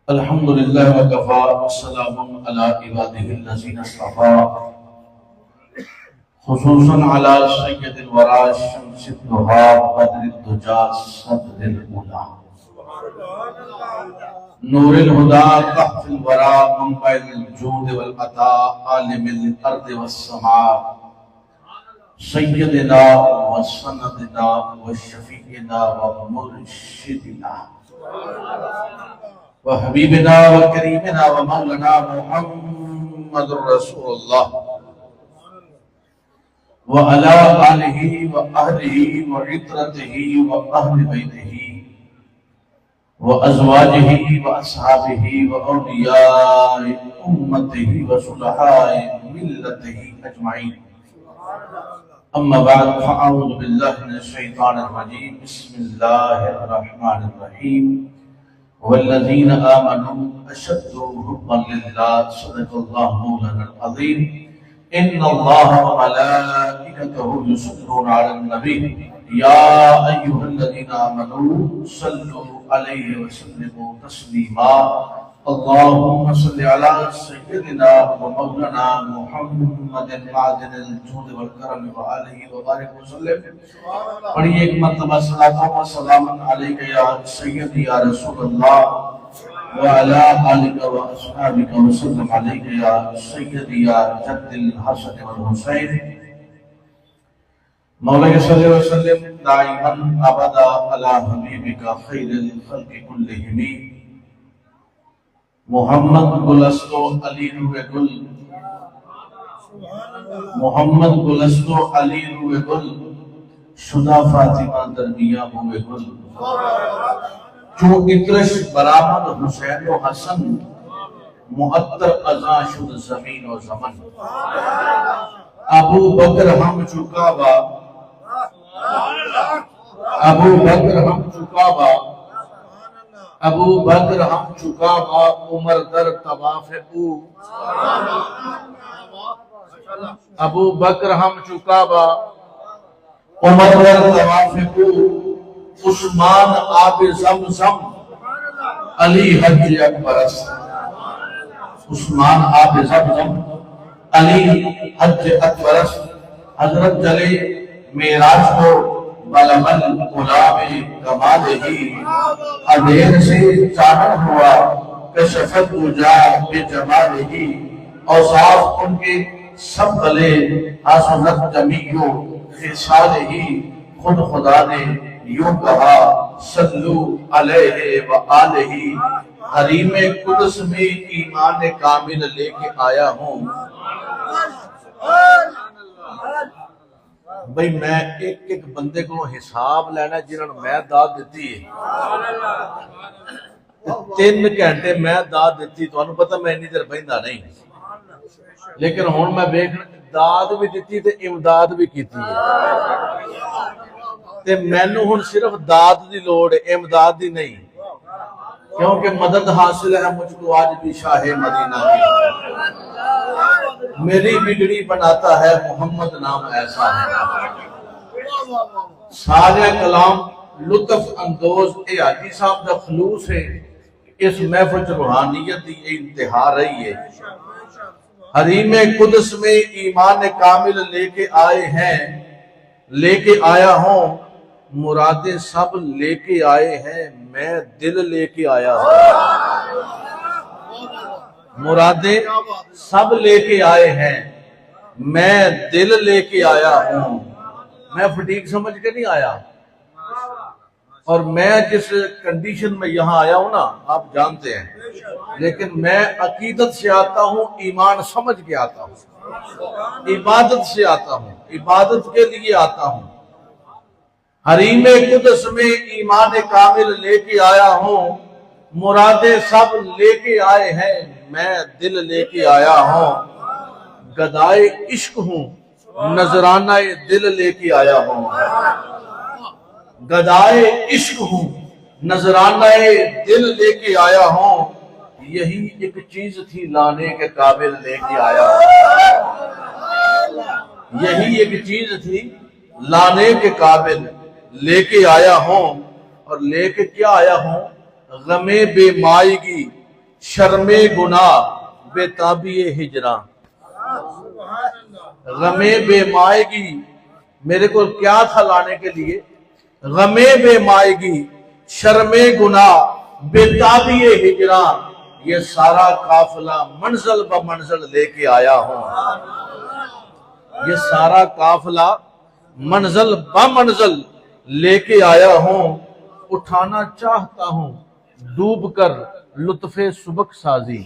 الحمد لله وكفى والسلام على عباده الذين اصطفى خصوصا على سيد الورى شمس الضحى بدر الدجى صدر الأولى نور الهدى تحت الورى منبع الجود والعطاء عالم الأرض والسماء سيدنا وسندنا وشفيعنا ومرشدنا وحبیبنا وکریمنا ومولانا محمد رسول اللہ وعلى آلہ وأہلہ وعطرتہ وأہل بیتہ وأزواجہ وأصحابہ وأولیاء امتہ وصلحاء ملتہ اجمعین اما بعد فاعوذ باللہ من الشیطان الرجیم بسم اللہ الرحمن الرحیم والذین آمنوا اشد حبا للہ صدق اللہ مولانا العظیم ان اللہ وملائکتہ یصلون علی النبی یا ایہا الذین آمنوا صلوا علیہ وسلموا تسلیما اللہم صل علی سیدنا ومولانا محمد معدن الجود والکرم وآلہ وبارک وسلم پڑھیے ایک مرتبہ صلاۃ و سلام علیک یا سیدی یا رسول اللہ وعلی آلک واصحابک وسلم علیک یا سیدی یا جد الحسن والحسین مولا صلی اللہ علیہ وسلم دائما ابدا علی حبیبک خیر الخلق کلہم محمد گلستو علی روح گل محمد گلستو علی روح گل شدہ فاطمہ درمیاں ہوئے گل چو اترش برآمد حسین و حسن معطر ازاں شد زمین و زمن ابو بکر ہم چکا با ابو بکر ہم چکا با ابو بکر ہم چکا با عمر در طواف او ابو بکر ہم چکا با عمر در طواف او عثمان آب زمزم علی حج اکبر است عثمان آب زمزم علی حج اکبر است حضرت جلے معراج کو بلمل غلام کمال ہی ادھیر سے چاہر ہوا کشفت وجا بجمال ہی اوصاف ان کے سب بلے حسنت جمیع خصال ہی خود خدا نے یوں کہا صلو علیہ وآلہ حریم قدس میں ایمان کامل لے کے آیا ہوں بھئی میں ایک ایک بندے کو حساب لینا جنہوں نے میں داد دیتی ہے 3 گھنٹے میں داد دیتی تو انہوں پتہ میں نہیں دیر بہندہ نہیں لیکن ہون میں بیکھنا داد بھی دیتی تے امداد بھی کیتی ہے تے میں نے ہون صرف داد دی لوڑ ہے امداد دی نہیں کیونکہ مدد حاصل ہے مجھ کو آج بھی شاہ مدینہ کی میری بگڑی بناتا ہے محمد نام ایسا ہے سارے کلام لطف اندوز اے حاجی صاحب دا خلوص ہے اس محفل روحانیت دی انتہا رہی ہے حریم قدس میں ایمان کامل لے کے آئے ہیں لے کے آیا ہوں مرادیں سب لے کے آئے ہیں میں دل لے کے آیا ہوں مرادیں سب لے کے آئے ہیں میں دل لے کے آیا ہوں میں فٹیک سمجھ کے نہیں آیا اور میں جس کنڈیشن میں یہاں آیا ہوں نا آپ جانتے ہیں لیکن میں عقیدت سے آتا ہوں ایمان سمجھ کے آتا ہوں عبادت سے آتا ہوں عبادت کے لیے آتا ہوں حریم قدس میں ایمان کامل لے کے آیا ہوں مرادیں سب لے کے آئے ہیں میں دل لے کے آیا ہوں گدائے عشق ہوں نذرانہ دل لے کے آیا ہوں گدائے عشق ہوں نذرانہ دل لے کے آیا ہوں یہی ایک چیز تھی لانے کے قابل لے کے آیا ہوں یہی ایک چیز تھی لانے کے قابل لے کے آیا ہوں اور لے کے کیا آیا ہوں غم بے مائیگی شرم گناہ بے تابی ہجراں، غم بے مائگی میرے کو کیا تھا لانے کے لیے، غم بے مائگی شرم گناہ بے تابی ہجراں، یہ سارا قافلہ منزل بہ منزل لے کے آیا ہوں، یہ سارا قافلہ منزل بہ منزل لے کے آیا ہوں، اٹھانا چاہتا ہوں ڈوب کر لطف سبک سازی،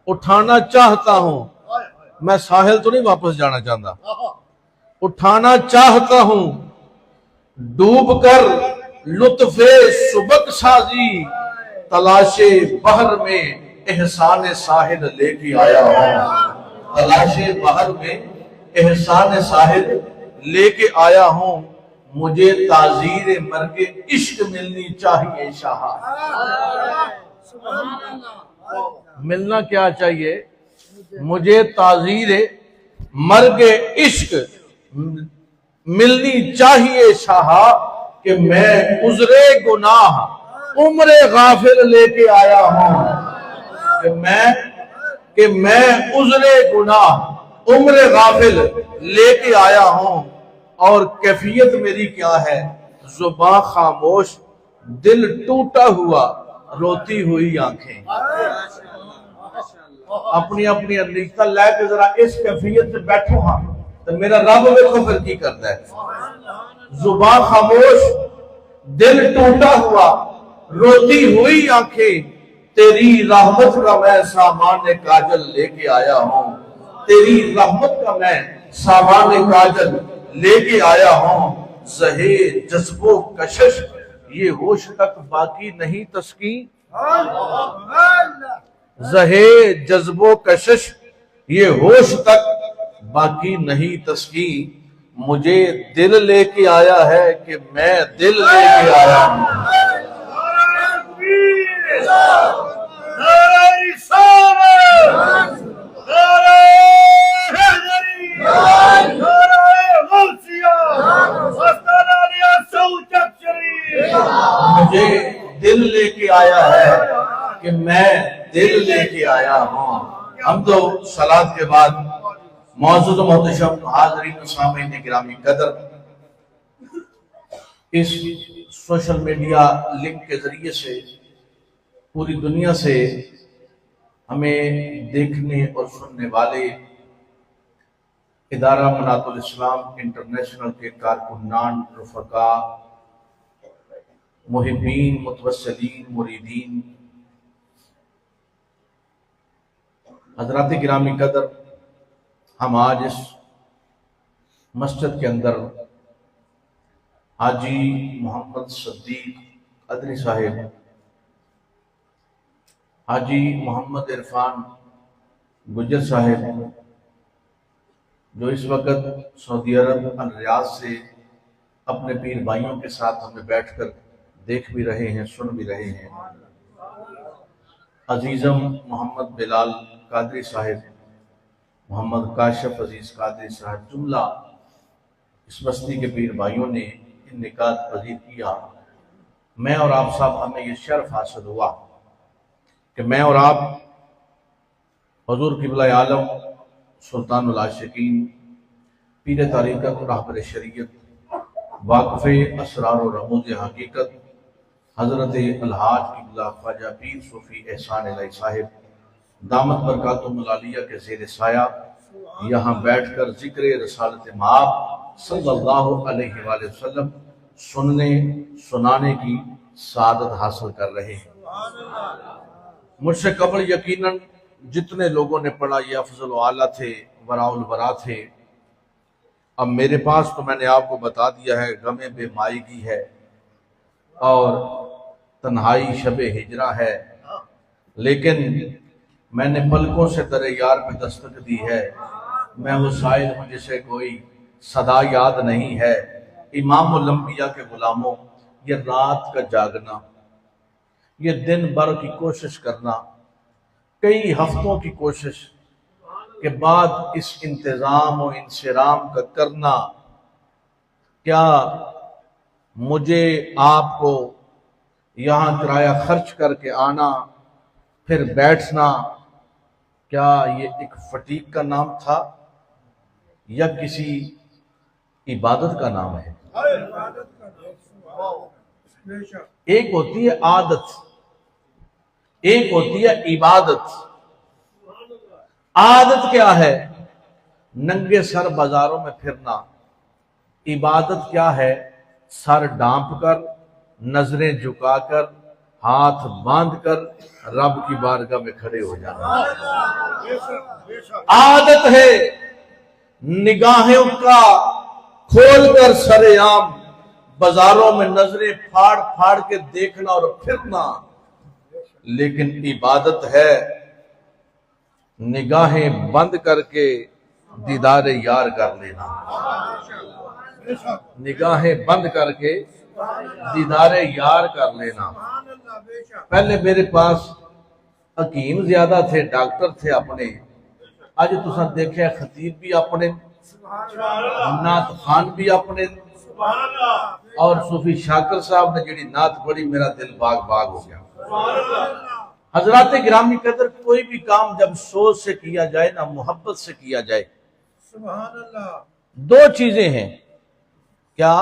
اٹھانا چاہتا ہوں، میں ساحل تو نہیں واپس جانا چاہتا، اٹھانا چاہتا ہوں ڈوب کر لطف سبک سازی، تلاش بحر میں احسان ساحل لے کے آیا ہوں، تلاش بحر میں احسان ساحل لے کے آیا ہوں، مجھے تعزیر مرگ عشق ملنی چاہیے شاہ، ملنا کیا چاہیے، مجھے تعزیر مرگ عشق ملنی چاہیے شاہ، کہ میں عذر گناہ عمر غافل لے کے آیا ہوں، کہ میں عذر گناہ عمر غافل لے کے آیا ہوں، اور کیفیت میری کیا ہے، زباں خاموش دل ٹوٹا ہوا روتی ہوئی آنکھیں، اپنی اپنی اندیشہ لے کے ذرا اس کیفیت سے بیٹھو ہاں تو میرا رب دیکھو پھر کی کرتا ہے، زباں خاموش دل ٹوٹا ہوا روتی ہوئی آنکھیں، تیری رحمت کا میں سامان کاجل لے کے آیا ہوں، تیری رحمت کا میں سامان کاجل لے کے آیا ہوں، زہے جذب و کشش یہ ہوش تک باقی نہیں تسکین، زہے جذب و کشش یہ ہوش تک باقی نہیں تسکین، مجھے دل لے کے آیا ہے کہ میں دل لے کے آیا ہوں، مجھے دل لے کے آیا ہے کہ میں دل لے کے آیا ہوں۔ ہم تو صلاۃ کے بعد معزز و محتشم حاضرین و سامعین گرامی قدر، اس سوشل میڈیا لنک کے ذریعے سے پوری دنیا سے ہمیں دیکھنے اور سننے والے ادارہ منات الاسلام انٹرنیشنل کے کارکنان، رفقا، محبین، متوسلین، مریدین، حضرات گرامی قدر، ہم آج اس مسجد کے اندر حاجی محمد صدیق قدری صاحب، حاجی محمد عرفان گجر صاحب، جو اس وقت سعودی عرب الریاض سے اپنے پیر بھائیوں کے ساتھ ہمیں بیٹھ کر دیکھ بھی رہے ہیں، سن بھی رہے ہیں، عزیزم محمد بلال قادری صاحب، محمد کاشف عزیز قادری صاحب، جملہ اس بستی کے پیر بھائیوں نے ان نکات پذیر کیا۔ میں اور آپ صاحب ہمیں یہ شرف حاصل ہوا کہ میں اور آپ حضور قبلہ عالم سلطان العاشقین، پیر طریقت، راہبر شریعت، واقف اسرار و رموز حقیقت، حضرت الحاج قبلہ خواجہ پیر صوفی احسان الہی صاحب دامت برکاتہم العالیہ کے زیر سایہ یہاں بیٹھ کر ذکر رسالت مآب صلی اللہ علیہ وآلہ وسلم سننے سنانے کی سعادت حاصل کر رہے ہیں۔ مجھ سے قبل یقیناً جتنے لوگوں نے پڑھا یہ افضل و اعلیٰ تھے، وراء الورا تھے۔ اب میرے پاس تو میں نے آپ کو بتا دیا ہے غم بے مائگی ہے اور تنہائی شب ہجرہ ہے، لیکن میں نے پلکوں سے در یار پہ دستک دی ہے، میں وہ سائل ہوں جسے کوئی صدا یاد نہیں ہے۔ امام الانبیاء کے غلاموں، یہ رات کا جاگنا، یہ دن بھر کی کوشش کرنا، کئی ہفتوں کی کوشش کے بعد اس انتظام و انصرام کا کرنا، کیا مجھے آپ کو یہاں کرایہ خرچ کر کے آنا، پھر بیٹھنا، کیا یہ ایک فٹیک کا نام تھا یا کسی عبادت کا نام ہے؟ ایک ہوتی ہے عادت، ایک ہوتی ہے عبادت۔ عادت کیا ہے؟ ننگے سر بازاروں میں پھرنا۔ عبادت کیا ہے؟ سر ڈانپ کر، نظریں جھکا کر، ہاتھ باندھ کر رب کی بارگاہ میں کھڑے ہو جانا۔ عادت ہے نگاہیں کا کھول کر سر عام بازاروں میں نظریں پھاڑ پھاڑ کے دیکھنا اور پھرنا، لیکن عبادت ہے نگاہیں بند کر کے دیدار یار کر لینا۔ نگاہیں بند کر کے دیدار یار کر لینا۔ پہلے میرے پاس حکیم زیادہ تھے، ڈاکٹر تھے اپنے، آج تساں دیکھے خطیب بھی اپنے، نعت خان بھی اپنے، اور صوفی شاکر صاحب نے جڑی نعت پڑھی میرا دل باغ باغ ہو گیا۔ حضرات گرامی قدر، کوئی بھی کام جب سوچ سے کیا جائے نا، محبت سے کیا جائے، سبحان اللہ، دو چیزیں ہیں۔ کیا؟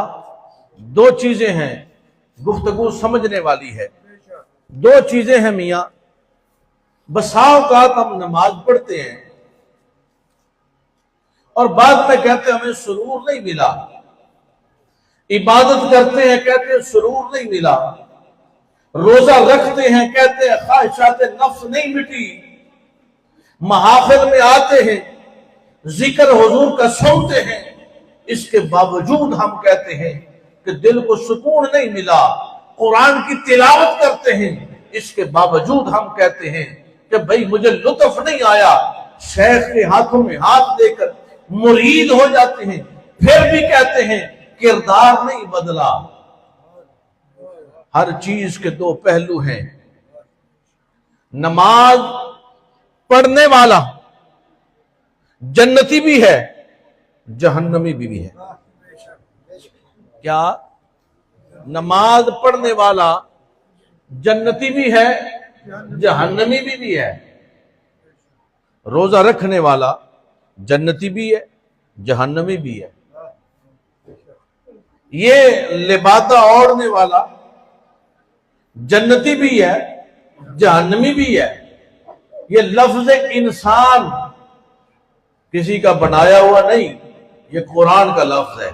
دو چیزیں ہیں، گفتگو سمجھنے والی ہے۔ دو چیزیں ہیں میاں۔ بسا اوقات ہم نماز پڑھتے ہیں اور بعد میں کہتے ہیں ہمیں سرور نہیں ملا، عبادت کرتے ہیں کہتے ہیں سرور نہیں ملا، روزہ رکھتے ہیں کہتے ہیں خواہشات نفس نہیں مٹی، محافل میں آتے ہیں ذکر حضور کا سنتے ہیں، اس کے باوجود ہم کہتے ہیں کہ دل کو سکون نہیں ملا۔ قرآن کی تلاوت کرتے ہیں، اس کے باوجود ہم کہتے ہیں کہ بھئی مجھے لطف نہیں آیا۔ شیخ کے ہاتھوں میں ہاتھ دے کر مرید ہو جاتے ہیں، پھر بھی کہتے ہیں کردار نہیں بدلا۔ ہر چیز کے دو پہلو ہیں۔ نماز پڑھنے والا جنتی بھی ہے، جہنمی بھی ہے۔ کیا؟ نماز پڑھنے والا جنتی بھی ہے، جہنمی بھی ہے۔ روزہ رکھنے والا جنتی بھی ہے، جہنمی بھی ہے۔ یہ لبادہ اوڑھنے والا جنتی بھی ہے، جہنمی بھی ہے۔ یہ لفظ انسان کسی کا بنایا ہوا نہیں، یہ قرآن کا لفظ ہے۔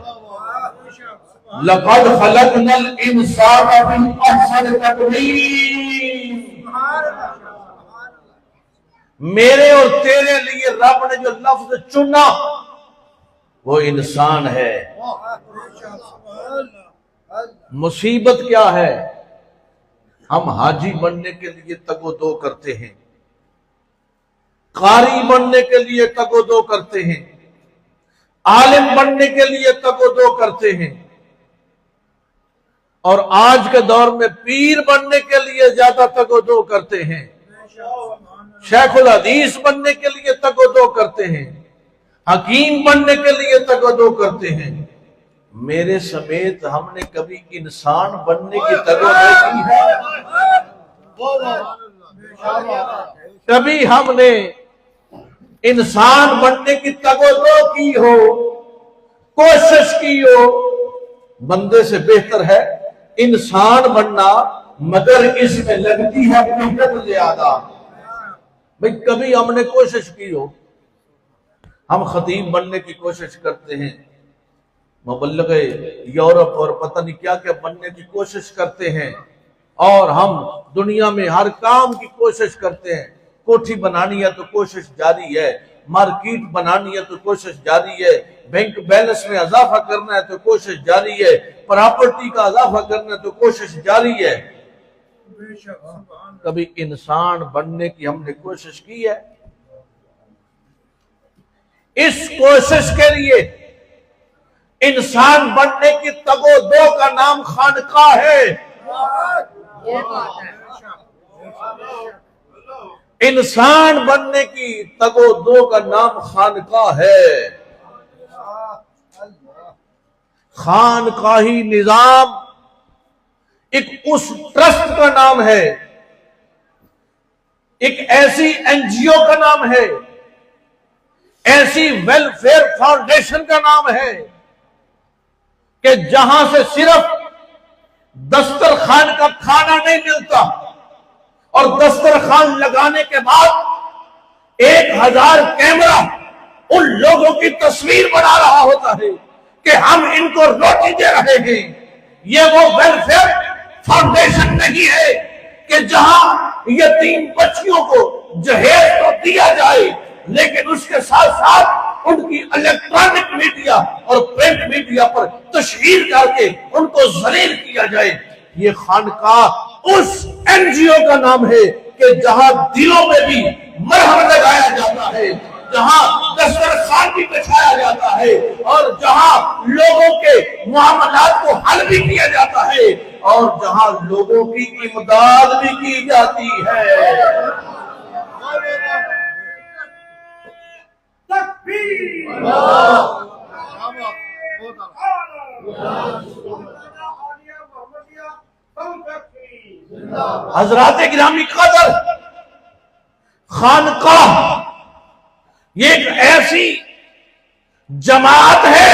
لَقَدْ خَلَقْنَا الْإِنسَانَ فِي أَحْسَنِ تَقْوِيمٍ۔ میرے اور تیرے لیے رب نے جو لفظ چنا وہ انسان ہے۔ مصیبت کیا ہے؟ ہم حاجی بننے کے لیے تگ و دو کرتے ہیں، قاری بننے کے لیے تگ و دو کرتے ہیں، عالم بننے کے لیے تگ و دو کرتے ہیں، اور آج کے دور میں پیر بننے کے لیے زیادہ تگ و دو کرتے ہیں، شیخ الحدیث بننے کے لیے تگ و دو کرتے ہیں، حکیم بننے کے لیے تگ و دو کرتے ہیں۔ میرے سمیت ہم نے کبھی انسان بننے کی تگ و دو کی ہے؟ کبھی ہم نے انسان بننے کی تگ و دو کی ہو، کوشش کی ہو؟ بندے سے بہتر ہے انسان بننا، مگر اس میں لگتی ہے محنت زیادہ۔ بھئی کبھی ہم نے کوشش کی ہو؟ ہم خطیب بننے کی کوشش کرتے ہیں، مبلغ یورپ اور پتہ نہیں کیا کیا بننے کی کوشش کرتے ہیں، اور ہم دنیا میں ہر کام کی کوشش کرتے ہیں۔ کوٹھی بنانی ہے تو کوشش جاری ہے، مارکیٹ بنانی ہے تو کوشش جاری ہے، بینک بیلنس میں اضافہ کرنا ہے تو کوشش جاری ہے، پراپرٹی کا اضافہ کرنا ہے تو کوشش جاری ہے۔ کبھی انسان بننے کی ہم نے کوشش کی ہے؟ اس کوشش کے لیے انسان بننے کی تگ و دو کا نام خانقاہ ہے۔ انسان بننے کی تگ و دو کا نام خانقاہ ہے۔ خانقاہی نظام ایک اس ٹرسٹ کا نام ہے، ایک ایسی این جی او کا نام ہے، ایسی ویلفیئر فاؤنڈیشن کا نام ہے کہ جہاں سے صرف دسترخوان کا کھانا نہیں ملتا، اور دسترخوان لگانے کے بعد 1000 کیمرہ ان لوگوں کی تصویر بنا رہا ہوتا ہے کہ ہم ان کو روٹی دے رہے ہیں۔ یہ وہ ویلفیئر فاؤنڈیشن نہیں ہے کہ جہاں یتیم بچیوں کو جہیز تو دیا جائے، لیکن اس کے ساتھ ساتھ ان کی الیکٹرانک میڈیا اور پرنٹ میڈیا پر تشہیر کر کے ان کو ذلیل کیا جائے۔ یہ خانقاہ اس این جی او کا نام ہے کہ جہاں دلوں میں بھی مرہم لگایا جاتا ہے، جہاں دسترخوان بھی بچھایا جاتا ہے، اور جہاں لوگوں کے معاملات کو حل بھی کیا جاتا ہے، اور جہاں لوگوں کی امداد بھی کی جاتی ہے۔ حضرات گرامی قدر، خانقاہ یہ ایک ایسی جماعت ہے،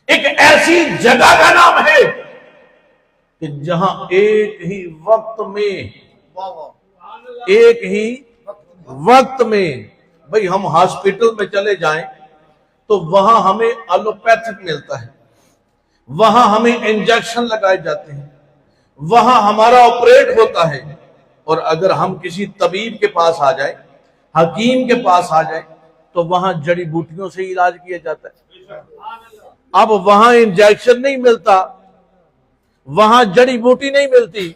ایک ایسی جگہ کا نام ہے کہ جہاں ایک ہی وقت میں بھئی ہم ہاسپٹل میں چلے جائیں تو وہاں ہمیں ایلوپیتھک ملتا ہے، وہاں ہمیں انجیکشن لگائے جاتے ہیں، وہاں ہمارا آپریٹ ہوتا ہے، اور اگر ہم کسی طبیب کے پاس آ جائیں، حکیم کے پاس آ جائیں، تو وہاں جڑی بوٹیوں سے علاج کیا جاتا ہے۔ اب وہاں انجیکشن نہیں ملتا، وہاں جڑی بوٹی نہیں ملتی۔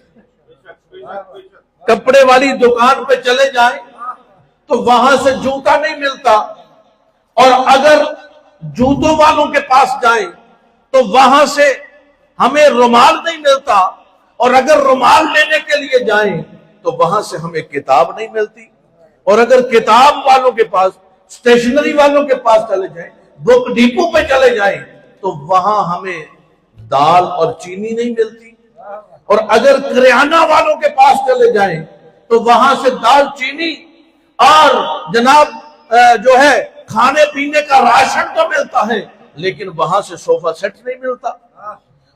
کپڑے والی دکان پہ چلے جائیں تو وہاں سے جوتا نہیں ملتا، اور اگر جوتوں والوں کے پاس جائیں تو وہاں سے ہمیں رومال نہیں ملتا، اور اگر رومال لینے کے لیے جائیں تو وہاں سے ہمیں کتاب نہیں ملتی، اور اگر کتاب والوں کے پاس، اسٹیشنری والوں کے پاس چلے جائیں، بک ڈیپو پہ چلے جائیں تو وہاں ہمیں دال اور چینی نہیں ملتی، اور اگر کریانہ والوں کے پاس چلے جائیں تو وہاں سے دال چینی اور جناب جو ہے کھانے پینے کا راشن تو ملتا ہے، لیکن وہاں سے صوفہ سیٹ نہیں ملتا،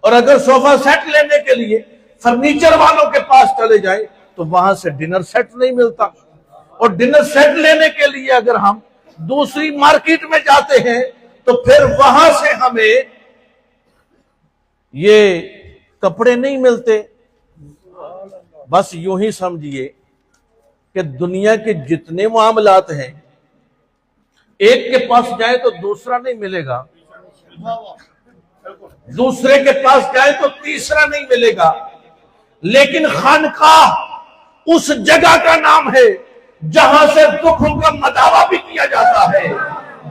اور اگر صوفہ سیٹ لینے کے لیے فرنیچر والوں کے پاس چلے جائیں تو وہاں سے ڈنر سیٹ نہیں ملتا، اور ڈنر سیٹ لینے کے لیے اگر ہم دوسری مارکیٹ میں جاتے ہیں تو پھر وہاں سے ہمیں یہ کپڑے نہیں ملتے۔ بس یوں ہی سمجھیے کہ دنیا کے جتنے معاملات ہیں، ایک کے پاس جائے تو دوسرا نہیں ملے گا، دوسرے کے پاس جائے تو تیسرا نہیں ملے گا، لیکن خانقاہ اس جگہ کا نام ہے جہاں سے دکھوں کا مداوع بھی کیا جاتا ہے،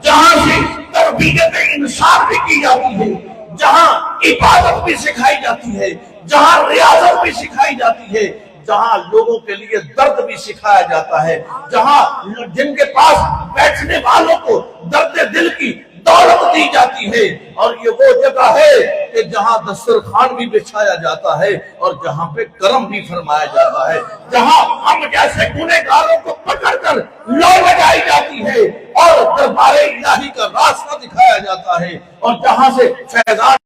جہاں سے تربیت انسان بھی کی جاتی ہے، جہاں عبادت بھی سکھائی جاتی ہے، جہاں ریاضت بھی سکھائی جاتی ہے، جہاں لوگوں کے لیے درد بھی سکھایا جاتا ہے، جہاں جن کے پاس بیٹھنے والوں کو درد دل کی دولت دی جاتی ہے، اور یہ وہ جگہ ہے کہ جہاں دسترخوان بھی بچھایا جاتا ہے اور جہاں پہ کرم بھی فرمایا جاتا ہے، جہاں ہم جیسے گنہگاروں کو پکڑ کر لو لگائی جاتی ہے اور دربار الہی کا راستہ دکھایا جاتا ہے، اور جہاں سے فیضان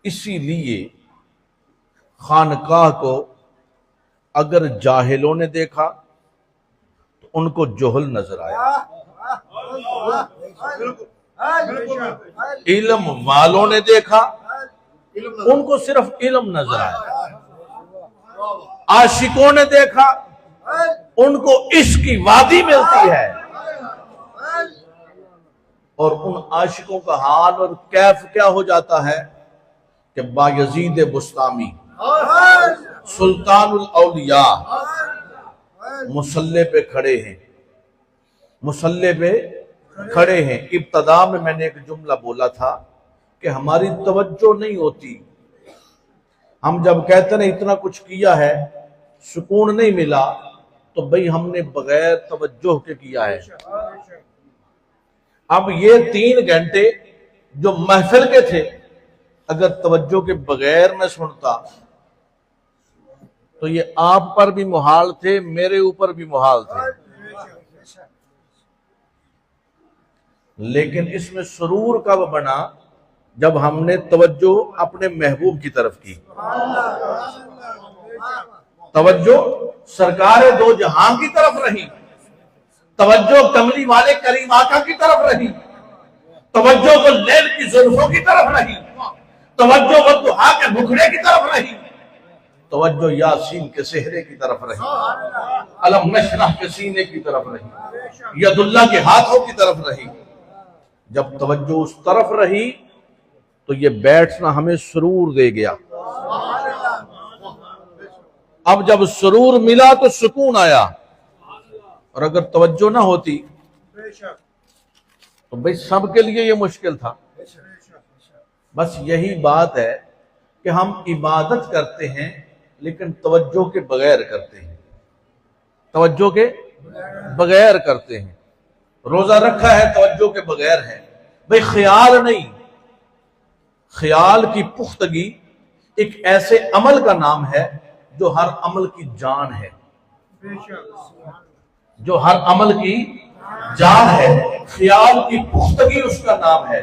اسی لیے خانقاہ کو اگر جاہلوں نے دیکھا تو ان کو جہل نظر آیا، علم والوں نے دیکھا ان کو صرف علم نظر آیا، عاشقوں نے دیکھا ان کو عشق کی وادی ملتی ہے، اور ان عاشقوں کا حال اور کیف کیا ہو جاتا ہے کہ بایزید بسطامی سلطان الاولیاء مصلی پہ کھڑے ہیں، مصلی پہ کھڑے ہیں. ابتدا میں نے ایک جملہ بولا تھا کہ ہماری توجہ نہیں ہوتی. ہم جب کہتے ہیں اتنا کچھ کیا ہے سکون نہیں ملا تو بھئی ہم نے بغیر توجہ کے کیا ہے. اب یہ 3 گھنٹے جو محفل کے تھے اگر توجہ کے بغیر میں سنتا تو یہ آپ پر بھی محال تھے، میرے اوپر بھی محال تھے. لیکن اس میں سرور کب بنا؟ جب ہم نے توجہ اپنے محبوب کی طرف کی. توجہ سرکار دو جہاں کی طرف رہی، توجہ کملی والے کریم آقا کی طرف رہی، توجہ وہ لیل کی زلفوں کی طرف رہی، توجہ وہ دہا کے بکھڑے کی طرف رہی، توجہ یاسین کے سہرے کی طرف رہی، علم نشرح کے سینے کی طرف رہی، ید اللہ کے ہاتھوں کی طرف رہی. جب توجہ اس طرف رہی تو یہ بیٹھنا ہمیں سرور دے گیا. اب جب سرور ملا تو سکون آیا، اور اگر توجہ نہ ہوتی تو بھئی سب کے لیے یہ مشکل تھا. بس یہی بات ہے کہ ہم عبادت کرتے ہیں لیکن توجہ کے بغیر کرتے ہیں، توجہ کے بغیر کرتے ہیں. روزہ رکھا ہے توجہ کے بغیر ہے. بھئی خیال نہیں، خیال کی پختگی ایک ایسے عمل کا نام ہے جو ہر عمل کی جان ہے، جو ہر عمل کی جان ہے. خیال کی پختگی اس کا نام ہے.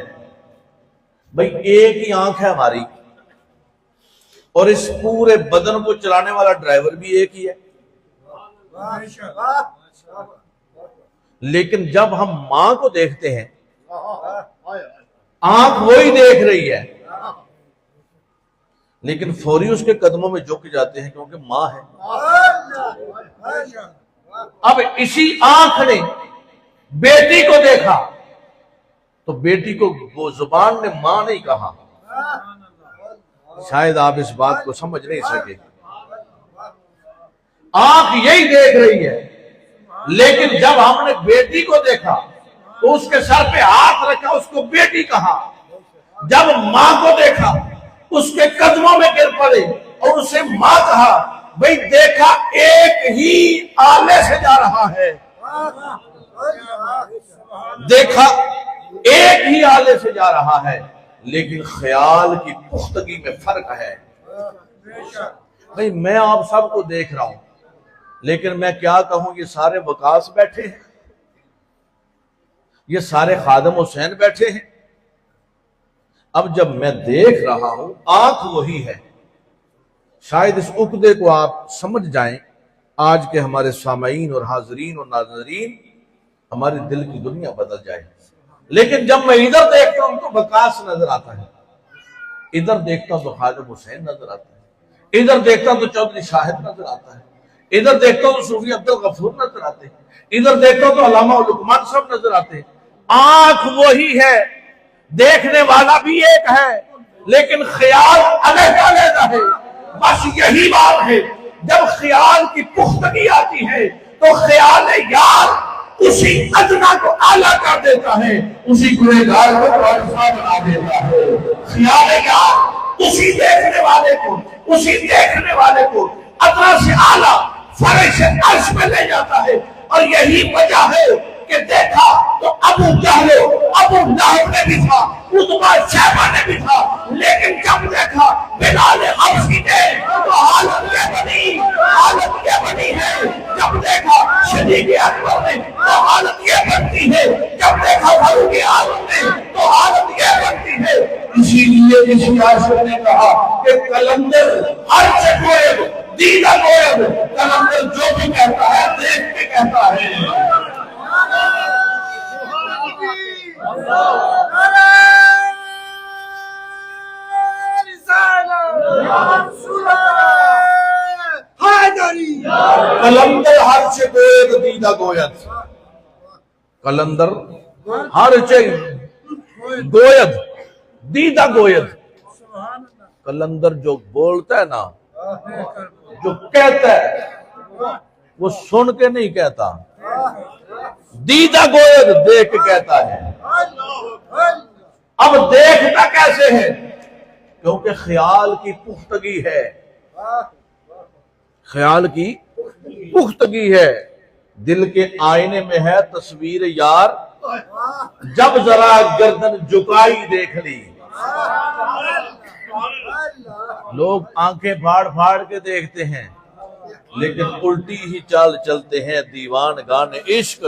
بھئی ایک ہی آنکھ ہے ہماری اور اس پورے بدن کو چلانے والا ڈرائیور بھی ایک ہی ہے. لیکن جب ہم ماں کو دیکھتے ہیں آنکھ وہی دیکھ رہی ہے لیکن فوری اس کے قدموں میں جھک جاتے ہیں کیونکہ ماں ہے. اب اسی آنکھ نے بیٹی کو دیکھا تو بیٹی کو وہ زبان نے ماں نہیں کہا. شاید آپ اس بات کو سمجھ نہیں سکے. آنکھ یہی دیکھ رہی ہے لیکن جب ہم نے بیٹی کو دیکھا تو اس کے سر پہ ہاتھ رکھا، اس کو بیٹی کہا. جب ماں کو دیکھا اس کے قدموں میں گر پڑے اور اسے ماں کہا. بھئی دیکھا ایک ہی آلے سے جا رہا ہے، دیکھا ایک ہی آلے سے جا رہا ہے لیکن خیال کی پختگی میں فرق ہے. بھئی میں آپ سب کو دیکھ رہا ہوں لیکن میں کیا کہوں، یہ سارے وکاس بیٹھے ہیں، یہ سارے خادم حسین بیٹھے ہیں. اب جب میں دیکھ رہا ہوں آنکھ وہی ہے. شاید اس عقدے کو آپ سمجھ جائیں. آج کے ہمارے سامعین اور حاضرین اور ناظرین، ہمارے دل کی دنیا بدل جائے. لیکن جب میں ادھر دیکھتا ہوں تو وکاس نظر آتا ہے، ادھر دیکھتا ہوں تو خادم حسین نظر آتا ہے، ادھر دیکھتا ہوں تو چودھری شاہد نظر آتا ہے، ادھر دیکھتا ہوں تو صوفی عبدالغفور نظر آتے ہیں، ادھر دیکھتا ہوں تو علامہ لقمان صاحب نظر آتے ہیں. آنکھ وہی ہے، دیکھنے والا بھی ایک ہے لیکن خیال علیحدہ علیحدہ ہے. بس یہی بات ہے، جب خیال کی پختگی آتی ہے تو خیال یار اسی ادنا کو اعلیٰ کر دیتا ہے، اسی گنہگار کو عارفہ بنا دیتا ہے. خیال یار اسی دیکھنے والے کو ادنا سے اعلیٰ فرش عرش میں لے جاتا ہے. اور یہی وجہ ہے کہ دیکھا تو ابو جہل ابو لہب نے بھی تھا، عتبہ شیبہ نے بھی تھا، لیکن جب دیکھا بلال حبشی نے تو حالت یہ بنی ہے. جب دیکھا صدیق اکبر نے تو حالت یہ بنتی ہے، جب دیکھا فاروق اعظم نے تو حالت یہ بنتی ہے. اسی لیے کسی عاشق نے کہا کہ قلندر ہر سے گوئب دیدہ گوئب، قلندر جو بھی کہتا ہے دیکھ کے کہتا ہے. قلندر ہر چے گوید دیدہ گوید، قلندر ہر چے گوید دیدہ گوید. قلندر جو بولتا ہے نا، جو کہتا ہے وہ سن کے نہیں کہتا، دیدہ گویا دیکھ کے کہتا ہے۔ اب دیکھتا کیسے ہے؟ کیونکہ خیال کی پختگی ہے، خیال کی پختگی ہے۔ دل کے آئینے میں ہے تصویر یار، جب ذرا گردن جھکائی دیکھ لی۔ لوگ آنکھیں پھاڑ پھاڑ کے دیکھتے ہیں، لیکن الٹی ہی چال چلتے ہیں دیوان گان عشق،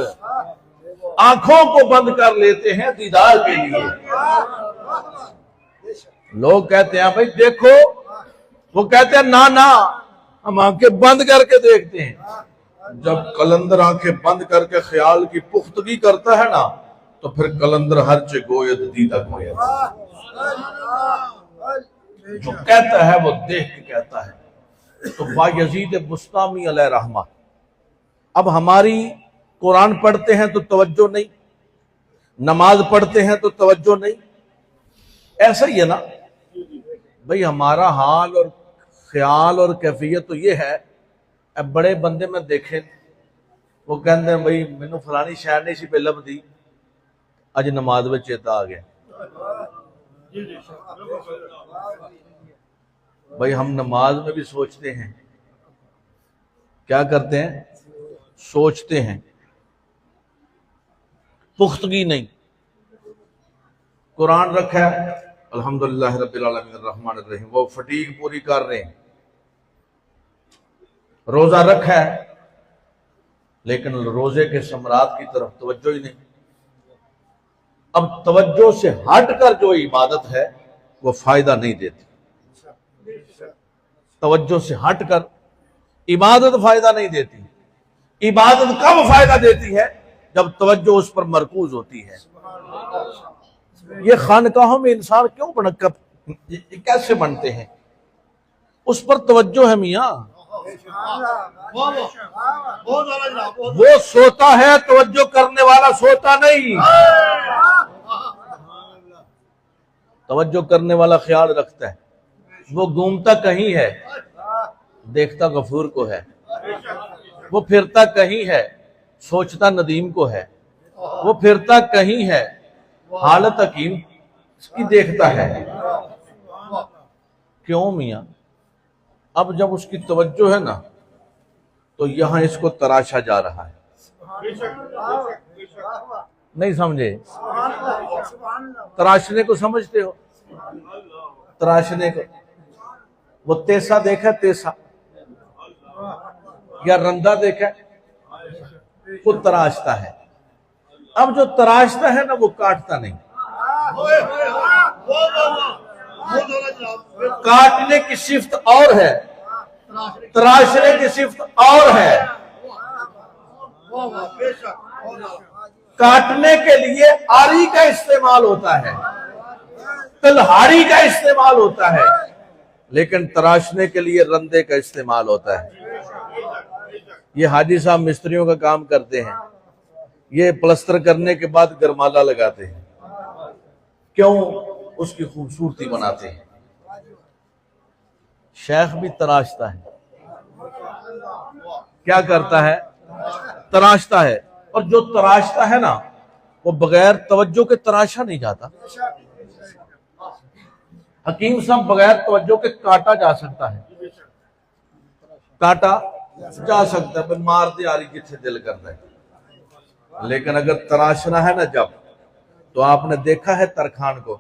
آنکھوں کو بند کر لیتے ہیں دیدار کے لیے۔ لوگ کہتے ہیں بھائی دیکھو، وہ کہتے ہیں نا نا ہم آنکھیں بند کر کے دیکھتے ہیں۔ جب قلندر آنکھیں بند کر کے خیال کی پختگی کرتا ہے نا، تو پھر قلندر ہر چے گوید دیدہ گوید، جو کہتا ہے وہ دیکھ کے کہتا ہے۔ تو بایزید بسطامی علیہ رحمہ، اب ہماری قرآن پڑھتے ہیں تو توجہ نہیں، نماز پڑھتے ہیں تو توجہ نہیں، ایسا ہی ہے نا بھئی۔ ہمارا حال اور خیال اور کیفیت تو یہ ہے، اب بڑے بندے میں دیکھیں وہ کہتے ہیں بھئی مینوں فلانی شے نہیں سی پہ لب دی، اج نماز میں چیتا آ گیا۔ بھئی ہم نماز میں بھی سوچتے ہیں، کیا کرتے ہیں؟ سوچتے ہیں، پختگی نہیں۔ قرآن رکھا ہے الحمدللہ رب العالمین الرحمن الرحیم، وہ فٹیگ پوری کر رہے ہیں۔ روزہ رکھا ہے لیکن روزے کے ثمرات کی طرف توجہ ہی نہیں۔ اب توجہ سے ہٹ کر جو عبادت ہے وہ فائدہ نہیں دیتی، توجہ سے ہٹ کر عبادت فائدہ نہیں دیتی۔ عبادت کب فائدہ دیتی ہے؟ جب توجہ اس پر مرکوز ہوتی ہے۔ یہ خانقاہوں میں انسان کیوں کیسے بنتے ہیں؟ اس پر توجہ ہے میاں، وہ سوتا ہے توجہ کرنے والا سوتا نہیں، توجہ کرنے والا خیال رکھتا ہے۔ وہ گھومتا کہیں ہے دیکھتا غفور کو ہے، وہ پھرتا کہیں ہے سوچتا ندیم کو ہے، وہ پھرتا کہیں ہے حالت حکیم کی دیکھتا ہے۔ کیوں میاں؟ اب جب اس کی توجہ ہے نا تو یہاں اس کو تراشا جا رہا ہے، نہیں سمجھے؟ تراشنے کو سمجھتے ہو؟ تراشنے کو، وہ تیسا دیکھا تیسا یا رندہ دیکھا، وہ تراشتا ہے۔ اب جو تراشتا ہے نا وہ کاٹتا نہیں۔ کاٹنے کی صفت اور ہے، تراشنے کی صفت اور ہے۔ کاٹنے کے لیے آری کا استعمال ہوتا ہے، تلہاڑی کا استعمال ہوتا ہے، لیکن تراشنے کے لیے رندے کا استعمال ہوتا ہے۔ یہ حاجی صاحب مستریوں کا کام کرتے ہیں، یہ پلسٹر کرنے کے بعد گرمالا لگاتے ہیں، کیوں؟ اس کی خوبصورتی بناتے ہیں۔ شیخ بھی تراشتا ہے، کیا کرتا ہے؟ تراشتا ہے۔ اور جو تراشتا ہے نا وہ بغیر توجہ کے تراشا نہیں جاتا۔ حکیم صاحب بغیر توجہ کے کاٹا جا سکتا ہے، کاٹا جا سکتا ہے، پر مار دے آری جتھے دل کرتا ہے۔ لیکن اگر تراشنا ہے نا جب، تو آپ نے دیکھا ہے ترخان کو،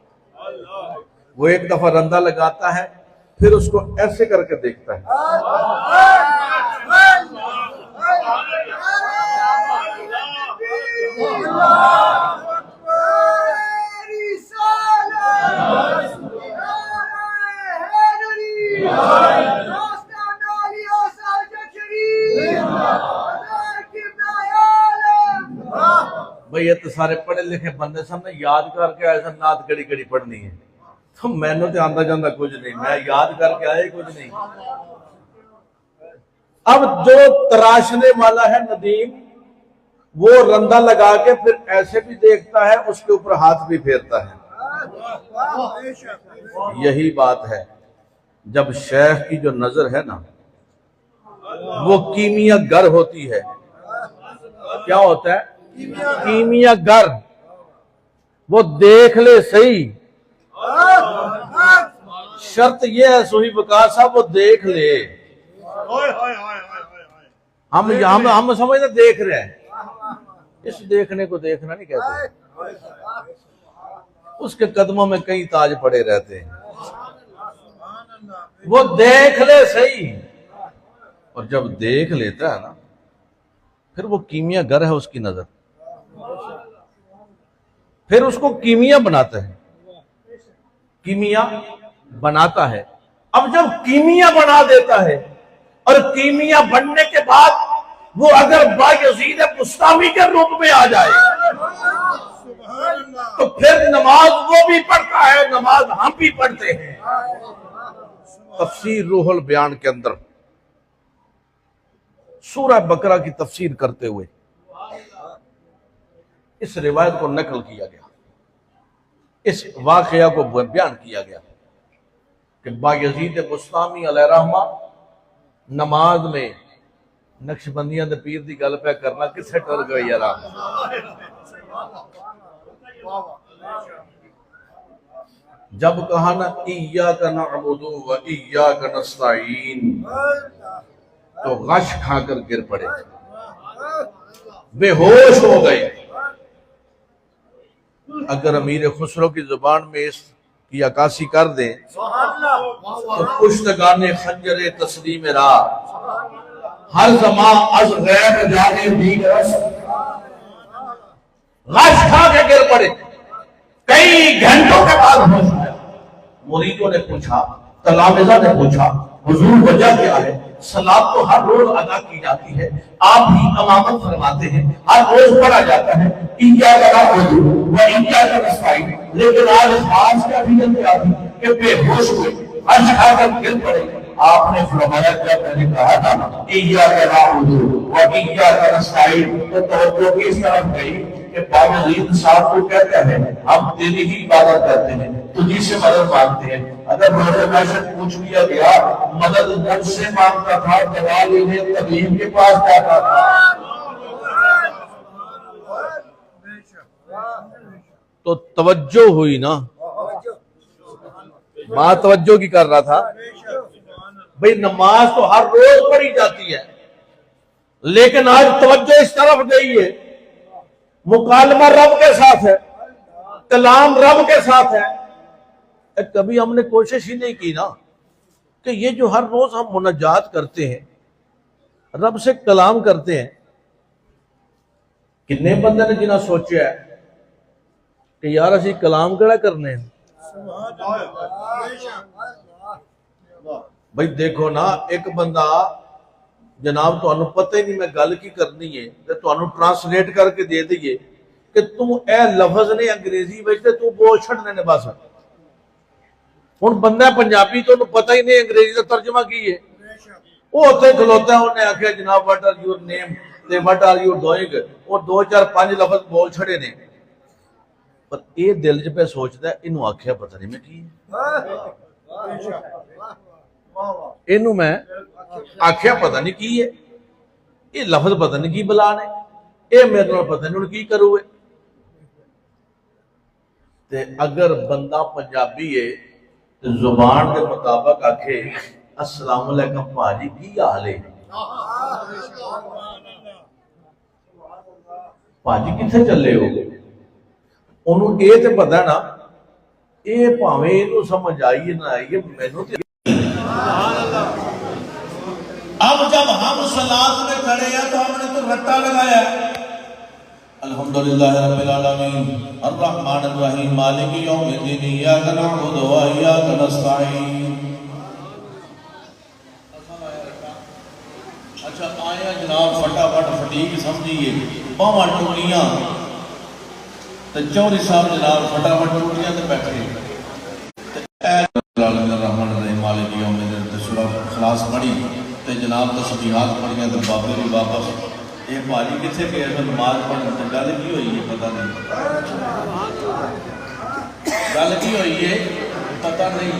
وہ ایک دفعہ رندہ لگاتا ہے پھر اس کو ایسے کر کے دیکھتا ہے۔ بھئی یہ تو سارے پڑھے لکھے بندے سامنے یاد کر کے ایسا نعت کڑی کڑی پڑھنی ہے، تو میں نے آندہ جاندہ کچھ نہیں، میں یاد کر کے آئے کچھ نہیں۔ اب جو تراشنے والا ہے ندیم، وہ رندہ لگا کے پھر ایسے بھی دیکھتا ہے، اس کے اوپر ہاتھ بھی پھیرتا ہے۔ یہی بات ہے، جب شیخ کی جو نظر ہے نا وہ کیمیا گر ہوتی ہے، کیا ہوتا ہے؟ کیمیا گر، وہ دیکھ لے صحیح. شرط یہ ہے صحیح وقار صاحب، وہ دیکھ لے. ہم سمجھتے دیکھ رہے ہیں، اس دیکھنے کو دیکھنا نہیں کہتے. اس کے قدموں میں کئی تاج پڑے رہتے ہیں. وہ دیکھ لے صحیح، اور جب دیکھ لیتا ہے نا پھر وہ کیمیا گر ہے اس کی نظر، پھر اس کو کیمیا بناتا ہے. کیمیا بناتا ہے. اب جب کیمیا بنا دیتا ہے اور کیمیا بننے کے بعد وہ اگر بایزید بسطامی کے روپ میں آ جائے تو پھر نماز وہ بھی پڑھتا ہے، نماز ہم بھی پڑھتے ہیں. تفسیر روح البیان کے اندر سورہ بقرہ کی تفسیر کرتے ہوئے اس روایت کو نقل کیا گیا، اس واقعہ کو بیان کیا گیا کہ بایزید بسطامی علیہ رحمہ نماز میں نقشبندیاں دے پیر دی گل پہ کرنا کسے ٹر گئی یار. جب کہا نا ایاک نعبد و ایاک نستعین تو غش کھا کر گر پڑے، بے ہوش ہو گئے. اگر امیر خسرو کی زبان میں اس کی عکاسی کر دیں تو پشتگان خنجر تسلیم راہ ہر زمان از غیب جانے دیگ رس، غش کھا کے گر پڑے. کئی گھنٹوں کے بعد ہوش آیا. مریدوں نے پوچھا، تلامذہ نے پوچھا، حضور وجہ کیا ہے؟ صلاۃ تو ہر روز ادا کی جاتی ہے، آپ ہی امامت فرماتے ہیں، ہر روز پڑھا جاتا ہے ایاک نعبد و ایاک نستعین، لیکن آج خاص کیا بھی کیا تھی کہ بے ہوش ہوئے، غش کھا کر گر پڑے. آپ نے فرمایا کیا میں نے کہا تھا ایاک نعبد و ایاک نستعین، تو توجہ کس طرف گئی کہ بایزید صاحب کو کہتا ہے ہم تیری ہی عبادت کرتے ہیں، تجھی سے مدد مانگتے ہیں. اگر روز محشر پوچھ لیا گیا مدد مجھ سے مانگتا تھا، دوا لینے طبیب کے پاس جاتا تھا. تو توجہ ہوئی نا، بات توجہ کی کر رہا تھا بھئی. نماز تو ہر روز پڑھی جاتی ہے لیکن آج توجہ اس طرف گئی ہے، مکالمہ رب کے ساتھ ہے، کلام رب کے ساتھ ہے. کبھی ہم نے کوشش ہی نہیں کی نا کہ یہ جو ہر روز ہم مناجات کرتے ہیں، رب سے کلام کرتے ہیں، کتنے بندے نے جنہاں سوچیا ہے کہ یار اسی کلام کڑا کرنے ہیں. بھئی دیکھو نا، ایک بندہ جناب تو انہوں پتہ ہی نہیں میں گل کی کرنی ہے تو انہوں ٹرانسلیٹ کر کے دے دیئے کہ تم اے لفظ نے انگریزی بچتے تو بول چھڑنے نے بس. ان بندہ پنجابی تو انہوں پتہ ہی نہیں انگریزی کا ترجمہ کی ہے، وہ ہوتے کھلوتا ہے. انہیں آکھیا جناب what are your name تے what are you doing، وہ 2 4 5 لفظ بول چھڑے نے. پر یہ دل جب پہ سوچتا ہے انہوں آکھیا پتہ نہیں میں کی ہے، انہوں میں آکھیا پتہ نہیں کی ہے، یہ لفظ پتہ نہیں کی بلا نے، یہ میرے نال پتہ نہیں انہوں کی کروے. تے اگر بندہ پنجابی ہے زبان کے مطابق آکھے السلام علیکم بھاجی کی حال ہے، بھاجی کتنے چلے ہو، انہوں یہ تے پتہ ہے نا یہ پاویں انہوں سمجھ آئیے نہ آئیے مینوں تے. اب جب ہم صلاۃ میں کھڑے ہیں تو ہم نے تو رٹا لگایا ہے الحمدللہ رب العالمین الرحمن الرحیم مالک یوم الدین ایاک نعبد و ایاک نستعین. اچھا آیا جناب فٹافٹ فٹیک سمجھیے باواں ٹوٹیاں تو چوری صاحب جناب فٹافٹ ٹوٹیاں تے بیٹھے الرحمن الرحیم مالک یوم الدین تے سورہ اخلاص پڑھی تے جناب تسبیحات پڑھیاں تے بابے بھی واپس. یہ بھاجی کتنے گئے تو نماز پڑھنے تے گل کی ہوئی ہے پتہ نہیں، گل کی ہوئی ہے پتہ نہیں.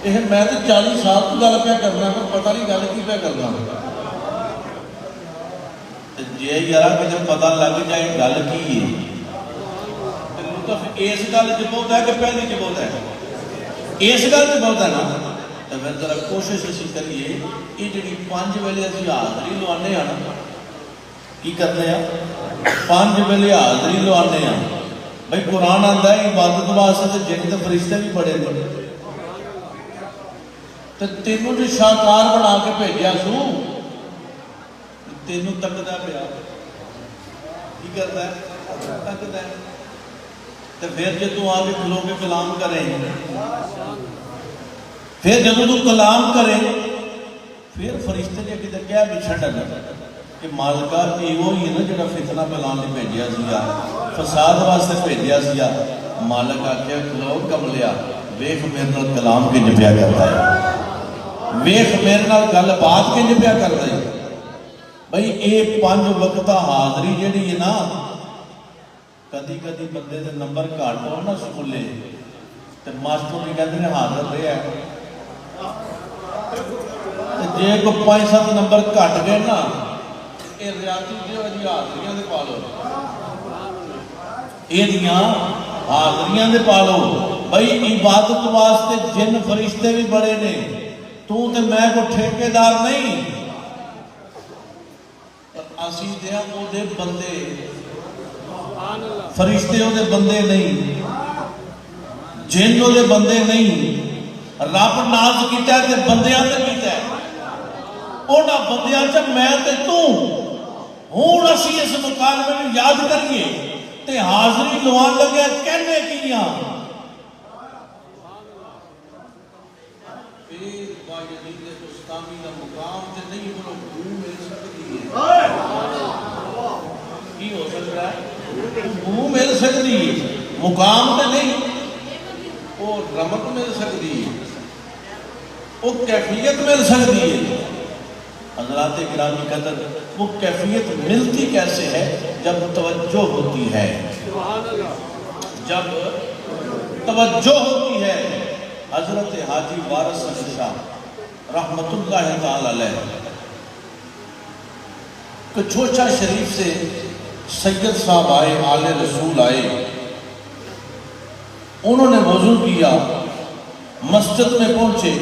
یہ میں تو 40 سال تو گل پہ کرنا پر پتہ نہیں گل کی پہ کرنا. جے یار کچھ پتا لگ جائے گل کی ہے لطف اس گل چ بہت ہے کہ پہلی چ بہت ہے؟ اس گل چ بہت ہے نا. تو پھر ذرا کوشش اسی کریے یہ جی 5 ویلے اسی حاضری لوانے ہیں نا کی کرتے ہیں 5 ویلے حاضری لوانے ہیں. بھائی قرآن آتا ہے عبادت واسطے تو جن کے فرشتے بھی بڑے بڑے تو تینوں جو شاہکار بنا کے بھیجا سو تینوں تکدا پیا کی کرتا ہے تکدا ہے. تو پھر جب تو آگے کھلو کے کلام کریں پھر جب تو کلام کرے پھر فرشتے نے کدھر کیا بچھڑ کہ مالکا یہ وہی ہے نا جڑا فتنہ پھیلان لئی بھیجیا سیا فساد واسطے بھیجیا سیا. مالک آخیا کھلو کملیا ویخ میرے نال کلام کنج پیا کرتا ہے ویخ میرے نال گل بات کنج پیا کرتا ہے. بھائی یہ 5 وقت حاضری جہی ہے نا کدی کدی بندے دے نمبر گھٹ ہو نا سکولے تو ماسٹر بھی کہتے ہیں حاضر رہا جی کو 5-7 نمبر گھٹ گئے نا یہ ریاضی جو جی حاضریاں دے پا لو یہ حاضریاں دے پا لو. بھائی عبادت واسطے جن فرشتے بھی بڑے نے تو تے میں کو ٹھیکیدار نہیں اسی دے او دے بندے فرشتے او دے بندے نہیں جن او دے بندے نہیں. رب ناز کیتا ہے تے بندیاں تے کیتا ہے اونا بندیاں چ میں تے تو ہوں اسی اس مکالمے میں یاد کریے تے حاضری لوان لگے کہنے کیاں پیر باجدید اسلامی کا مقام تے نہیں بلو منہ مل سکتی ہے کی ہو سکتا ہے منہ مل سکتی ہے مقام تے نہیں وہ رمت مل سکتی ہے وہ کیفیت مل سکتی ہے. حضرات گرامی قدر وہ کیفیت ملتی کیسے ہے جب توجہ ہوتی ہے جب توجہ ہوتی ہے. حضرت حاجی وارث علی شاہ رحمت اللہ تعالی علیہ کچھوچا شریف سے سید صاحب آئے آل رسول آئے انہوں نے وضو کیا مسجد میں پہنچے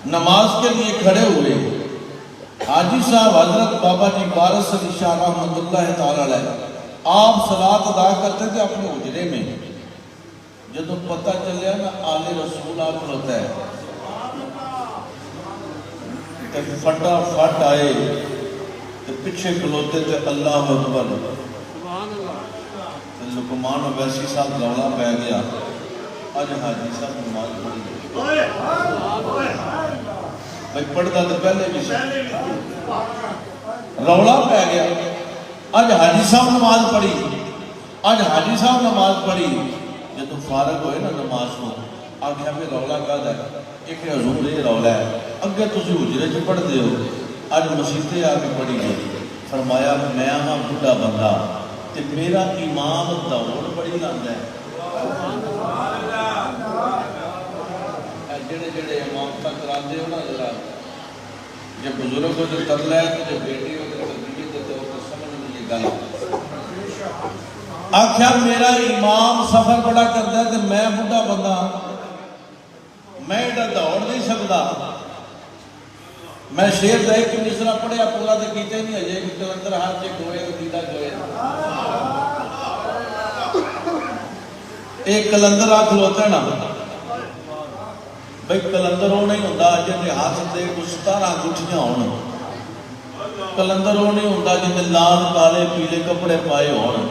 نماز کے لیے کھڑے ہوئے. حاجی صاحب حضرت بابا جی وارث علی شاہ رحمت اللہ تعالی علیہ آپ صلاۃ ادا کرتے تھے اپنے حجرے میں. جب پتہ چلیا نا آل رسول آپ کھلوتا ہے تو فٹا فٹ آئے تو پیچھے کھلوتے تھے اللہ اکبر لقمان اویسی صاحب رولا پہ گیا اج حاجی صاحب نماز پڑھی بھائی پڑھتا تو پہلے بھی رولا پہ گیا اج حاجی صاحب نماز پڑھی اج حاجی صاحب نماز پڑھی. جب فارغ ہوئے نا نماز کو آخیا بھی رولا کہا ہے ایک حضور یہ رولا ہے اگے تھی حجرے چ پڑھتے ہو اج مسیطے آ کے پڑھی گئی. فرمایا میں ہاں بڑھا بندہ تے میرا امام دوڑ بڑی لاندہ ہے جڑے جڑے امام تک کراتے ہو نا ذرا جب بزرگ کو جو ترلا ہے تو جب بیٹی ہو تو تربیت دیتے ہو تو سمجھ نہیں یہ گل آخیا میرا امام سفر بڑا کرتا ہے تو میں بڑھا بندہ میں ایڈا دوڑ نہیں سکتا. میں شیر دے کہ مصرا پڑھیا پورا تو کیتے نہیں ہے کہ کلندر ہاتھ سے گوئے تو دیدہ گوئے ایک کلندر آ کھلوتا ہے نا بھائی کلندر وہ نہیں ہوتا جن کے ہاتھ سے کچھ 17 انگوٹھیاں ہون. کلندر وہ نہیں ہوتا جن کے لال کالے پیلے کپڑے پائے ہون.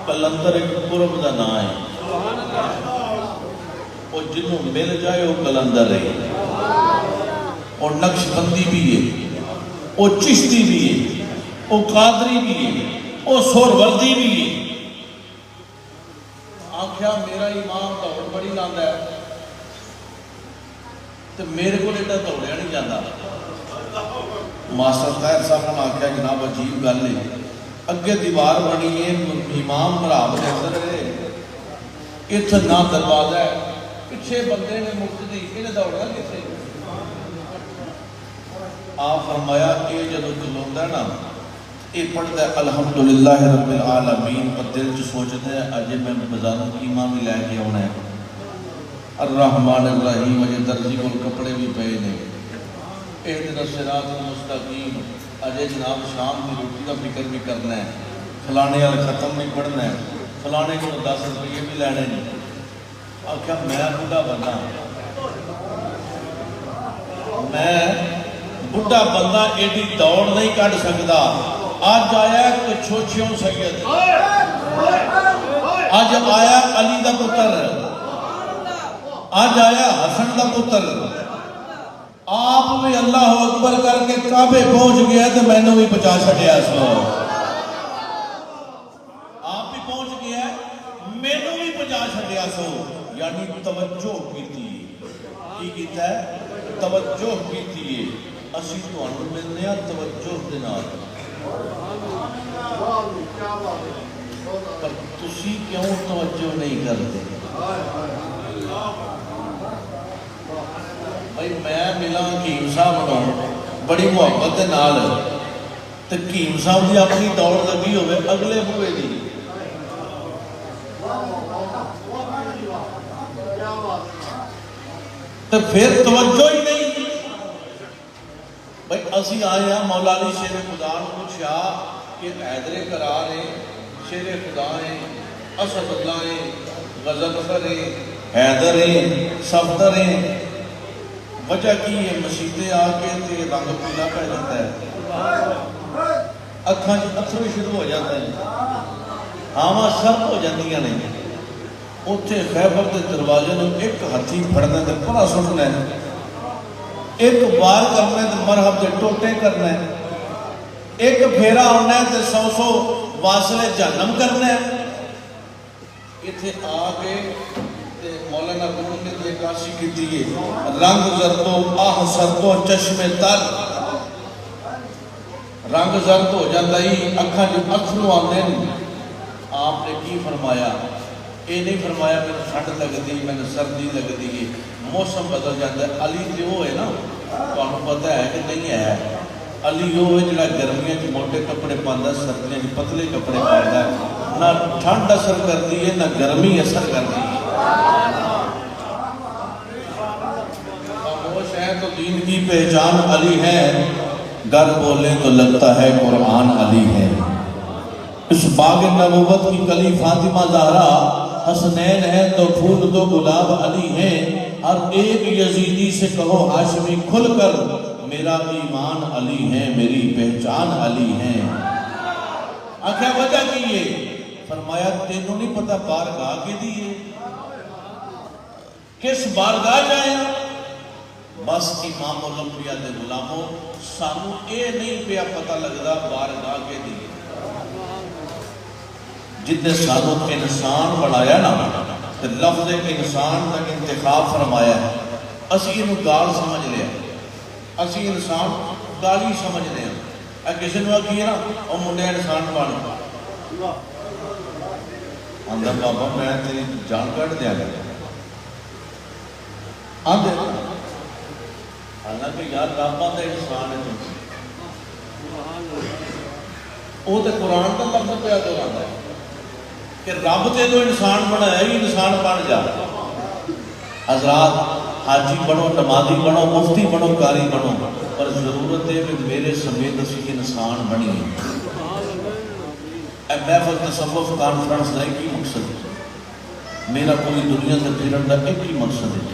کلندر ایک قرب کا نام ہے وہ جنوں مل جائے وہ کلندر ہے. اور نقش بندی بھی ہے وہ چشتی بھی ہے وہ قادری بھی ہے وہ سوروردی بھی ہے. آخیا میرا امام دوڑ بڑی لاندہ ہے تو میرے کو ایڈا دوڑیا نہیں جاتا. ماسٹر طاہر صاحب نے آخیا جناب عجیب گل ہے اگے دیوار بنی ہے امام مراب دے اندر ہے اتنا نہ دروازہ ہے پیچھے بندے نے مقتدی انہیں دوڑنا کتنے. آپ فرمایا کہ جب کھلوندا ہے نا یہ پڑھتا ہے الحمدللہ رب العالمین پر دل چ سوچتا ہے اج میں بازاروں قیمہ بھی لے کے آنا ہے الرحمن الرحیم اجے درزی کو کپڑے بھی پے نے اہدنا الصراط المستقیم اجے جناب شام کی روٹی کا فکر بھی کرنا ہے فلانے والا ختم نہیں پڑھنا ہے فلانے کو 10 روپیے بھی لینے نہیں آخیا میں بڑھا بندہ میں بڑھا بندہ ایڈی دوڑ نہیں کٹ سکتا آج آیا چھوچیوں سید آج آیا علی دا پتر آج آیا حسن دا پتر آپ بھی اللہ اکبر کر کے کعبے پہنچ گیا تو میں نے بھی بچا چھڑیا سو آپ بھی پہنچ گیا میں نے بھی بچا چھڑیا سو یعنی توجہ کی کیتا ہے توجہ کی اسی تو انہوں ملنے ہیں توجہ دینا پر تسی کیوں توجہ نہیں کرتے بھائی میں ملا حکیم صاحب نو بڑی محبت دے نال تے حکیم صاحب دی اپنی دوڑ لگی ہوئے اگلے بوئے دی تے پھر توجہ ہی نہیں بھائی اسی آئے ہیں مولا علی شیر خدا نے پوچھا کہ حیدر قرار ہیں شیر خدا ہیں اسد اللہ ہیں غضنفر ہیں حیدر ہیں صفدر ہیں وجہ کی ہے مسیطے آکے تے رنگ پیلا پہ جاتا ہے اکھاں اتھرو شروع ہو جاتا ہے ہاں سب ہو جاتی ہیں نہیں اتھے خیبر دے دروازے نے ایک ہتھی پھڑنا دے پڑا سٹنا ہے ایک بار کرنا ہے تو مرحب دے ٹوٹے کرنا ہے ایک پھیرا ہونا ہے تو 100 واصلے جہنم کرنا ہے اتھے آگے مولانا روم نے دے کاشی کی دیئے رنگ زردو آہ سردو چشم تر رنگ زرد ہو جاتا ہی اکھاں جو اکھنو آنے آپ نے کی فرمایا یہ نہیں فرمایا میں نے ٹھنڈ لگ دی میں نے سردی لگ دی موسم بدل جاتا ہے علی جو ہے نا تو آپ پتہ ہے کہ نہیں ہے علی جو ہے جڑا گرمیاں جو موٹے کپڑے پاندہ سردیاں جو پتلے کپڑے پاندہ نہ ٹھنڈ اثر کرتی ہے نہ گرمی اثر کرتی ہے خاموش ہے تو دین کی پہچان علی ہے گر بولے تو لگتا ہے قرآن علی ہے اس باغ نبوت کی کلی فاطمہ زہرا حسنین ہے تو پھول تو گلاب علی ہیں ہر ایک یزیدی سے کہو ہاشمی کھل کر میرا ایمان علی ہے میری پہچان علی ہے آخیا وجہ کی ہے فرمایا تینوں نہیں پتا بارگاہ کے دیئے کس بارگاہ جائیں بس امام الانبیاء دے غلاموں سانو اے نہیں پیا پتا لگدا بارگاہ کے دیئے جتنے سانو انسان بڑھایا نا تو لفظ انسان تک انتخاب فرمایا ہے اسی انہوں گال سمجھ لیا اسی انسان گالی سمجھ لیا اے کسی نے کیا نا اور منڈے انسان بڑھا اندر بابا میں تیری جان کٹ دیا گیا آندھے حالانکہ یار رابطہ دے انسان ہے وہ تو قرآن کا لفظ پہ آدھو آتا ہے کہ رب تے تو انسان بنا ہے ہی انسان بن جا حضرات حاجی بنو نمازی بنو مفتی بنو کاری بنو پر ضرورت ہے کہ میرے سمیت اسی انسان بنی اے محفل تصوف کانفرنس کا ایک ہی مقصد ہے میرا پوری دنیا سے پھرن کا ایک ہی مقصد ہے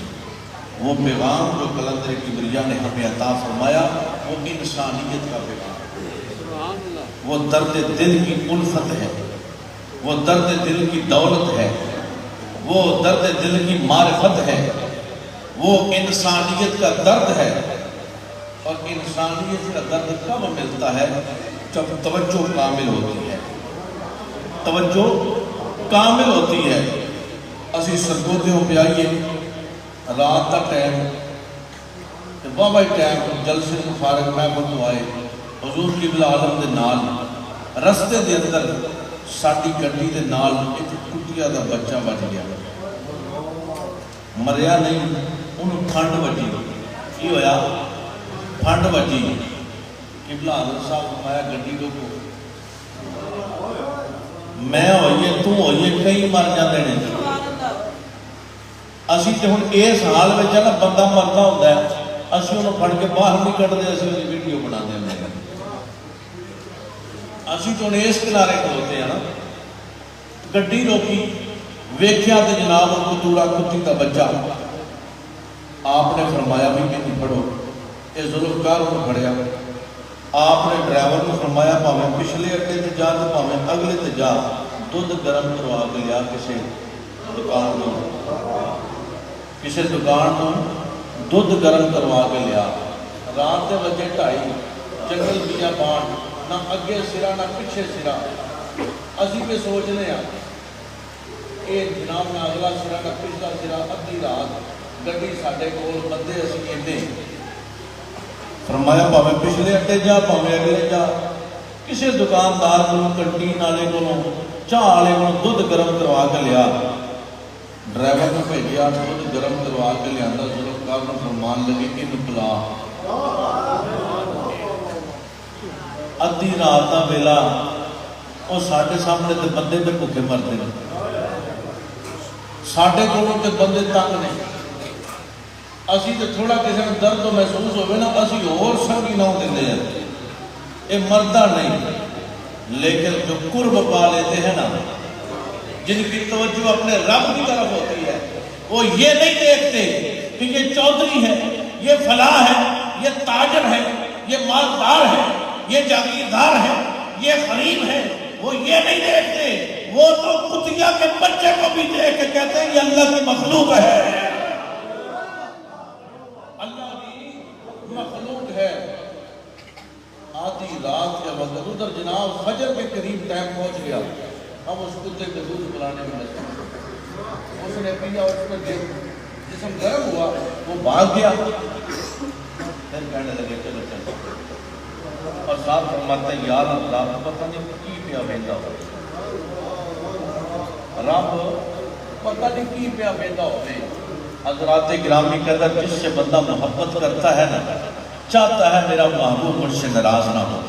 وہ پیغام جو کلندر کبریا نے ہمیں عطا فرمایا وہ انسانیت کا پیغام وہ درد دل کی الفت ہے وہ درد دل کی دولت ہے وہ درد دل کی معرفت ہے وہ انسانیت کا درد ہے اور انسانیت کا درد کب ملتا ہے جب توجہ کامل ہوتی ہے توجہ کامل ہوتی ہے اسی سرگوتے ہو پیائیے رات کا ٹائم بابا ٹائم جلسے مفارق محبت آئے حضور قبلہ عالم دے نال رستے دے اندر ساڑی گڈی دے نال ایک کٹیا دا بچہ بچ گیا مریا نہیں انہوں پھنڈ بچی یہ ہویا پھنڈ بچی قبلہ عالم صاحب فرمایا گڈی کو میں ہوئیے تو ہوئیے کئی مر جاتے ہیں اسی تو ہوں اس حال میں نا بندہ مرتا ہوتا ہے اسی انہوں پھڑ کے باہر نہیں کٹتے اسی وہ ویڈیو بنا دیں اسی تو ہوں اس کنارے کھلوتے ہیں نا گڈی روکی ویکھیا تو جناب کتوڑا کتی کا بچہ آپ نے فرمایا بھی کہ نہیں پڑھو یہ ذوالفقار کو پڑھیا آپ نے ڈرائیور کو فرمایا پاویں پچھلے اڈے تے جا تے پاویں اگلے تے جا دودھ گرم کروا کے لیا کسی دکان کو کسی دکان کو دودھ گرم کروا کے لیا رات کے بجے 2:30 جنگل دیا بان نہ اگے سرا نہ پیچھے سرا اسی پہ سوچنے ہیں یہ جناب نہ اگلا سرا نہ پچھلا سرا ادھی رات گڈی ساڈے کول بندے اسی اینے فرمایا پاویں پچھلے اڈے جا پاویں اگلے جا کسی دکاندار کو کنٹین والے کو چاہ والے کو دودھ گرم کروا کے لیا ڈرائیور کو بھیجیا دودھ گرم کروا کے لیا ذوالفقار کو فرمان لگے کہ نکلا ادھی رات کا ویلا وہ سارے سامنے تے بندے تے بھوکے مرتے ہیں سارے کولوں تے بندے تنگ نے اسی تے تھوڑا کسی نے درد محسوس ہوئے نا اسی اور سنگی نہ دیندے ہیں یہ مردہ نہیں لیکن جو قرب پا لیتے ہیں نا جن کی توجہ اپنے رب کی طرف ہوتی ہے وہ یہ نہیں دیکھتے کہ یہ چودھری ہے یہ فلاں ہے یہ تاجر ہے یہ مالدار ہے یہ جاگیردار ہے یہ غریب ہے وہ یہ نہیں دیکھتے وہ تو کتیا کے بچے کو بھی دیکھ کے کہتے ہیں یہ اللہ کی مخلوق ہے اللہ کی مخلوق ہے آدھی رات کے وقت ادھر جناب فجر کے قریب ٹائم پہنچ گیا ہم اس کتے کے دودھ پلانے میں لگے اس نے پیا اس کا جسم گرم ہوا وہ بھاگ گیا پھر کہنے لگے چلو چلو اور ساتھ فرماتا ہے یار اللہ پتہ نہیں کی پیا بیندا ہو رب پتہ نہیں کی پیا بیندا ہوئے حضرات گرامی کہتا جس سے بندہ محبت کرتا ہے نا چاہتا ہے میرا محبوب مجھ سے ناراض نہ ہو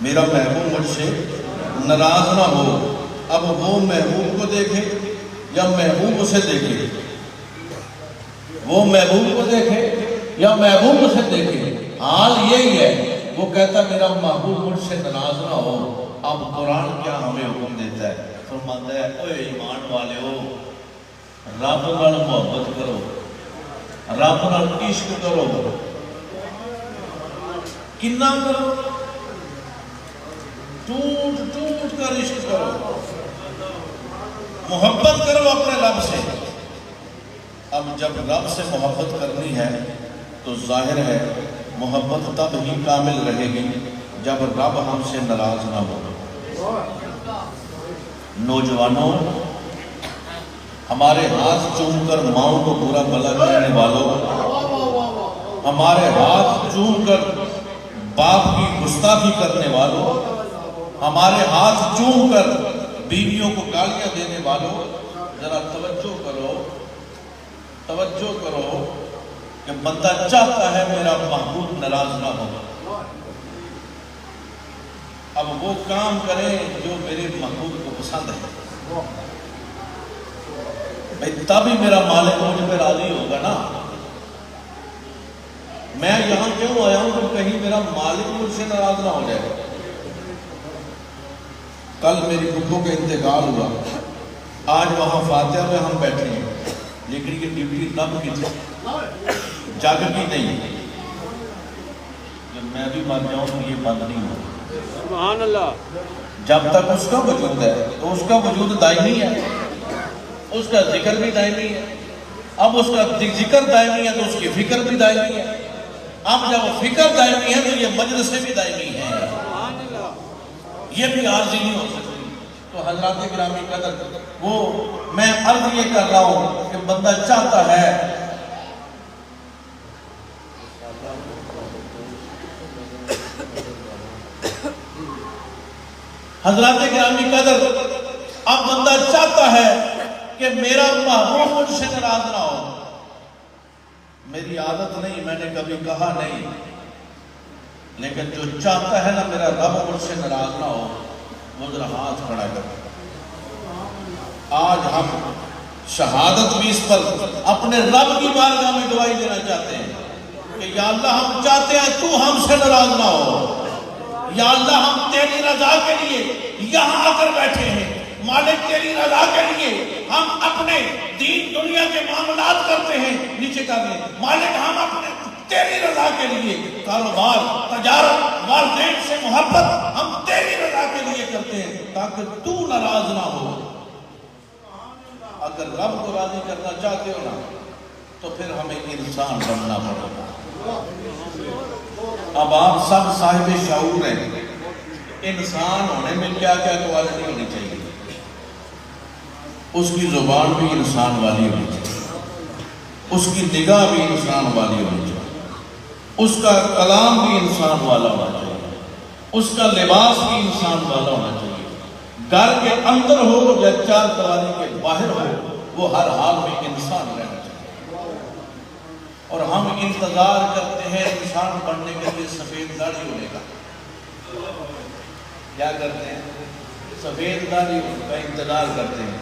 میرا محبوب مجھ سے ناراض نہ ہو اب وہ محبوب کو دیکھے یا محبوب اسے دیکھے وہ محبوب کو دیکھے یا محبوب اسے دیکھے حال یہی ہے وہ کہتا میرا محبوب مجھ سے ناراض نہ ہو اب قرآن کیا ہمیں حکم دیتا ہے فرماتا ہے اوے ایمان والے ہو رب نال محبت کرو رب نال عشق کرو کنا کرو ٹوٹ ٹوٹ کر عشق کرو محبت کرو اپنے رب سے اب جب رب سے محبت کرنی ہے تو ظاہر ہے محبت تب ہی کامل رہے گی جب رب ہم سے ناراض نہ ہو نوجوانوں ہمارے ہاتھ چوم کر ماؤں کو برا بھلا کرنے والوں ہمارے ہاتھ چوم کر باپ کی گستاخی کرنے والوں ہمارے ہاتھ چوم کر بیویوں کو گالیاں دینے والوں ذرا توجہ کرو کہ بندہ چاہتا ہے میرا محبوب ناراض نہ ہو اب وہ کام کریں جو میرے محبوب کو پسند ہے تب ہی میرا مالک مجھ پہ راضی ہوگا نا میں یہاں کیوں آیا ہوں کہ کہیں میرا مالک مجھ سے ناراض نہ ہو جائے کل میری پھپھو کا انتقال ہوا آج وہاں فاتحہ میں ہم بیٹھے ہیں لیکن یہ ڈیوٹی تب کی تھی جگ کی نہیں جب میں بھی مر جاؤں تو یہ بند نہیں ہو سبحان اللہ جب تک اس کا وجود ہے تو اس کا وجود دائمی ہے اس کا ذکر بھی دائمی ہے اب اس کا ذکر دائمی ہے تو اس کی فکر بھی دائمی ہے اب جب وہ فکر دائمی ہے تو یہ مجلس سے بھی دائمی ہے یہ بھی عارضی نہیں ہو سکتی تو حضرات گرامی قدر وہ میں عرض یہ کر رہا ہوں کہ بندہ چاہتا ہے حضرات گرامی قدر اب بندہ چاہتا ہے کہ میرا محبوب مجھ سے ناراض نہ ہو میری عادت نہیں میں نے کبھی کہا نہیں لیکن جو چاہتا ہے نا میرا رب مجھ سے ناراض نہ ہو وہ ذرا ہاتھ کھڑا کر. آج ہم شہادت بھی اس پر اپنے رب کی بارگاہ میں گواہی دینا چاہتے ہیں کہ یا اللہ ہم چاہتے ہیں تو ہم سے ناراض نہ ہو. یا اللہ ہم تیری رضا کے لیے یہاں آ کر بیٹھے ہیں. مالک تیری رضا کے لیے ہم اپنے دین دنیا کے معاملات کرتے ہیں. نیچے کر لیں. مالک ہم اپنے تیری رضا کے لیے کاروبار تجارت والدین سے محبت ہم تیری رضا کے لیے کرتے ہیں تاکہ تو ناراض نہ ہو. اگر رب کو راضی کرنا چاہتے ہو نا تو پھر ہمیں انسان بننا پڑے گا. اب آپ سب صاحب شعور ہیں. انسان ہونے میں کیا کیا کوالٹی ہونی چاہیے؟ اس کی زبان بھی انسان والی ہونی چاہیے, اس کی نگاہ بھی انسان والی ہونی چاہیے, اس کا کلام بھی انسان والا ہونا چاہیے, اس کا لباس بھی انسان والا ہونا چاہیے. گھر کے اندر ہو یا چار دیواری کے باہر ہو وہ ہر حال میں انسان رہنا چاہیے. اور ہم انتظار کرتے ہیں انسان بننے کے لیے سفید داڑھی ہونے کا. کیا کرتے ہیں؟ سفید داڑھی کا انتظار کرتے ہیں.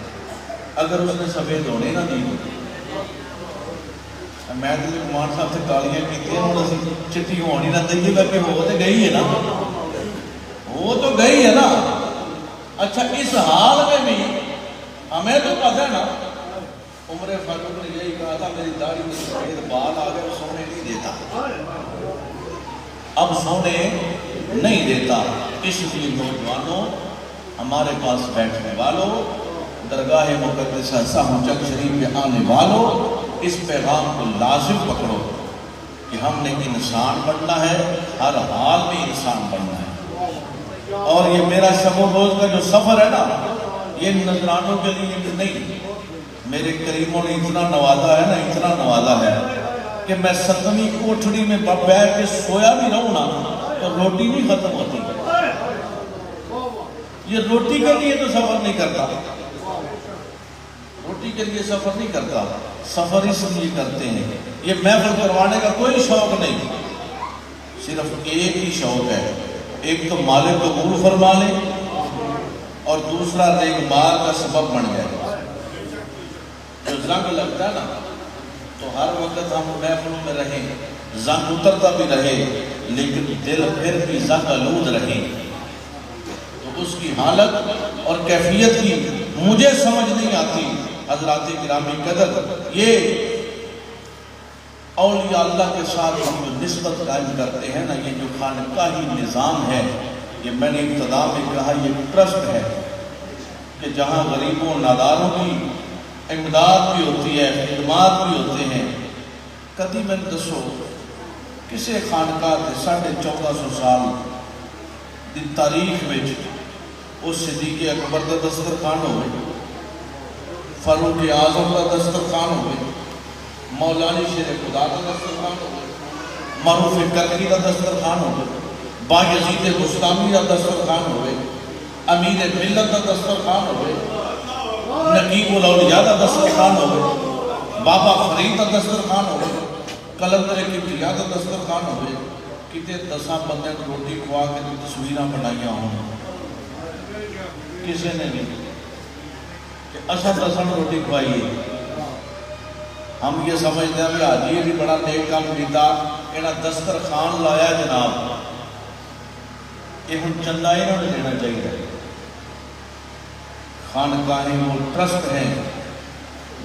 اگر اس نے سفید ہونے نہ دی میں تو کمان صاحب سے گالیاں کی اور چٹی ہونی نہ دئیے گا کہ وہ تو گئی ہے نا, وہ تو گئی ہے نا. اچھا اس حال میں بھی ہمیں تو پتہ ہے نا, عمر فاروق نے یہی کہا تھا میری داڑھی میں سفید بال آ گئے سونے نہیں دیتا, اب سونے نہیں دیتا. اس لیے نوجوانوں ہمارے پاس بیٹھنے والوں درگاہ مقدسہ صاحب چک شریف میں آنے والوں اس پیغام کو لازم پکڑو کہ ہم نے انسان بننا ہے, ہر حال میں انسان بننا ہے. اور یہ میرا شب و روز کا جو سفر ہے نا یہ نذرانوں کے لیے نہیں. میرے کریموں نے اتنا نوازا ہے نا, اتنا نوازا ہے کہ میں 7ویں کوٹھڑی میں بیٹھ کے سویا بھی رہوں نا تو روٹی نہیں ختم ہوتی. یہ روٹی کے لیے تو سفر نہیں کرتا, روٹی کے لیے سفر نہیں کرتا, سفر اس لیے کرتے ہیں. یہ محفل کروانے کا کوئی شوق نہیں, صرف ایک ہی شوق ہے. ایک تو مالک قبول فرما لے اور دوسرا ریگمار کا سبب بن جائے. جو زنگ لگتا ہے نا تو ہر وقت ہم محفلوں میں رہیں, زنگ اترتا بھی رہے لیکن دل پھر بھی زنگ آلود رہے. تو اس کی حالت اور کیفیت کی مجھے سمجھ نہیں آتی. حضرات گرامی قدر, یہ اولیاء اللہ کے ساتھ ہم جو نسبت قائم کرتے ہیں نا, یہ جو خانقاہی نظام ہے, یہ میں نے ابتدا میں کہا یہ ٹرسٹ ہے کہ جہاں غریبوں ناداروں کی امداد بھی ہوتی ہے, خدمات بھی ہوتے ہیں. کدی میں دسو کسے خانقاہ تے 1450 سال دی تاریخ میں اس صدیق اکبر کا دسترخوان ہوئے, فاروق اعظم کا دسترخوان ہوئے, مولانا شیر خدا کا دسترخوان ہوئے, معروف کرکی کا دسترخوان ہوئے, بایزید بستامی کا دسترخوان ہوئے, امیر ملت کا دسترخوان ہوئے, نقیب الاولیاء کا دسترخوان ہوئے, بابا فرید کا دسترخوان ہوئے, کلندر کبریا کا دسترخوان ہوئے. کتے 10 بندے کو روٹی کھوا کے تصویراں بنائیاں ہوں, کسی نے نہیں کہ اصل روٹی کھوائیے. ہم یہ سمجھتے ہیں کہ حاجی بھی بڑا نیک کام کیتا, انہاں دسترخوان لایا جناب, یہ ہم چندہ انہوں نے لینا چاہیے. خانقاہیں وہ ٹرسٹ ہیں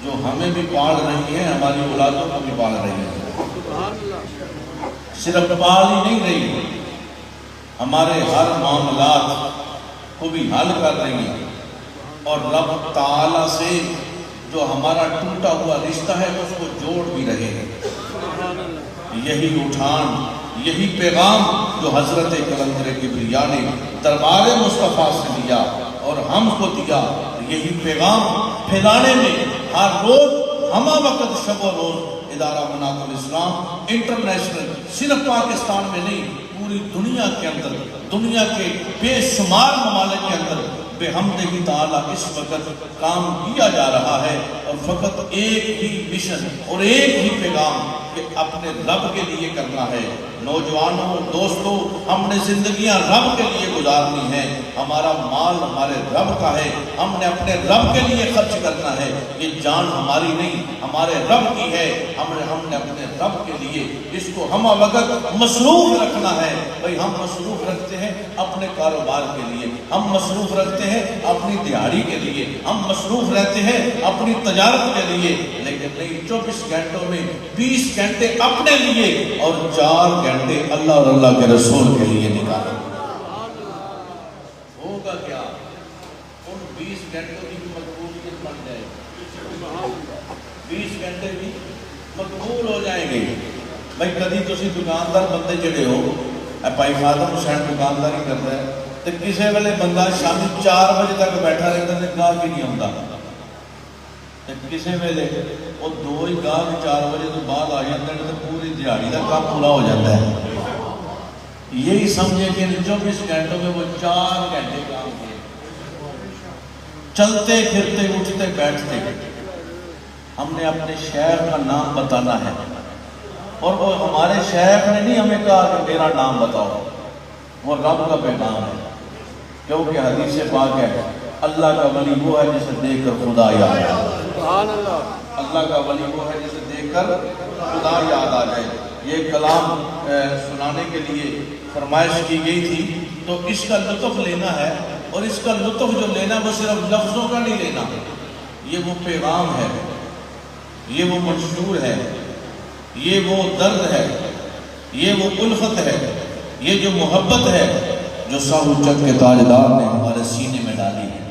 جو ہمیں بھی پال رہی ہیں, ہماری اولادوں کو بھی پال رہی ہیں. صرف پال ہی نہیں رہی, ہمارے ہر معاملات کو بھی حل کر رہی ہیں. اور رب تعالیٰ سے جو ہمارا ٹوٹا ہوا رشتہ ہے اس کو جوڑ بھی رہے ہیں. یہی اٹھان, یہی پیغام جو حضرت کلندر کبریا نے دربار مصطفیٰ سے لیا اور ہم کو دیا, یہی پیغام پھیلانے میں ہر روز ہمہ وقت شب و روز ادارہ مناظر الاسلام انٹرنیشنل صرف پاکستان میں نہیں پوری دنیا کے اندر, دنیا کے بے شمار ممالک کے اندر بے حمدہ تعالیٰ اس وقت کام کیا جا رہا ہے. اور فقط ایک ہی مشن اور ایک ہی پیغام کہ اپنے رب کے لیے کرنا ہے۔ نوجوانوں، دوستوں، ہم نے زندگیاں رب کے لیے گزارنی ہیں، ہمارا مال ہمارے رب کا ہے، ہم نے اپنے رب کے لیے خرچ کرنا ہے، یہ جان ہماری نہیں ہمارے رب کی ہے، ہم نے اپنے رب کے لیے اس کو ہم وقت مصروف رکھنا ہے۔ بھئی ہم مصروف رکھتے ہیں اپنے کاروبار کے لیے، ہم مصروف رکھتے ہیں اپنی دیہڑی کے لیے، ہم مصروف رہتے ہیں اپنی تجارت کے لیے، لیکن نہیں 24 گھنٹوں میں 20 گھنٹے اپنے لیے اور 4 گھنٹے اللہ اور اللہ کے رسول کے لیے نکالیں۔ ہوگا کیا؟ ان 20 گھنٹوں کی مقبولیت بن جائے گی، 20 گھنٹے بھی مقبول ہو جائیں گے۔ بھائی کدی تسی دکاندار بندے جڑے ہو، بھائی خادم حسین دکانداری کرتا ہے تو کسی ویلے بندہ شامی 4 بجے تک بیٹھا رہتا ہے، گاہک ہی نہیں آتا، کسی ویلے وہ 2 ہی گاہک 4 بجے تو بعد آ جاتے ہیں تو پوری دیہڑی کا کام پورا ہو جاتا ہے۔ یہی سمجھے کہ 24 گھنٹوں میں وہ 4 گھنٹے کام کیے، چلتے پھرتے اٹھتے بیٹھتے۔ ہم نے اپنے شیخ کا نام بتانا ہے، اور وہ ہمارے شیخ نے نہیں ہمیں کہا کہ میرا نام بتاؤ، وہ رب کا پیغام ہے، کیونکہ حدیث پاک ہے اللہ کا ولی وہ ہے جسے دیکھ کر خدا یاد آئے۔ اللہ کا ولی وہ ہے جسے دیکھ کر خدا یاد آ جائے۔ یہ کلام سنانے کے لیے فرمائش کی گئی تھی، تو اس کا لطف لینا ہے، اور اس کا لطف جو لینا وہ صرف لفظوں کا نہیں لینا، یہ وہ پیغام ہے، یہ وہ منشور ہے، یہ وہ درد ہے، یہ وہ الفت ہے، یہ جو محبت ہے جو ساہو چک کے تاجدار نے ہمارے سینے میں ڈالی ہے،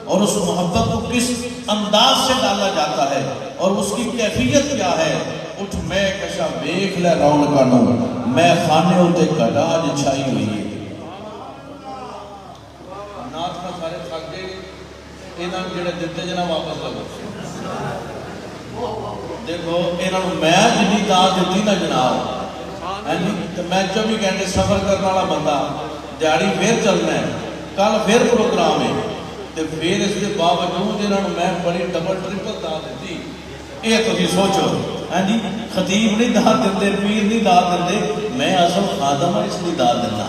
اور اس محبت کو کس انداز سے ڈالا جاتا ہے اور اس کی کیفیت کیا ہے۔ اٹھ میں کشا بیکھ لے رونقاں نوں، میں خانے ہوتے گھٹا اج چھائی ہوئی ہے۔ نات میں سارے تھک گئے، انہاں جڑے دتے جنا واپس لگو۔ دیکھو انہاں میں جنی داد دیتی نا جناب، تو میں 24 گھنٹے سفر کرنے والا بندہ، دیہڑی پھر چلنا ہے، کل پھر پروگرام ہے، تو پھر اس کے باوجود انہوں نے میں بڑی ڈبل ٹرپل داد دیتی۔ یہ تو جی سوچو، خطیب نہیں داد دیتے، پیر نہیں داد دیتے، میں اصل خادم ہوں اس لیے داد دینا۔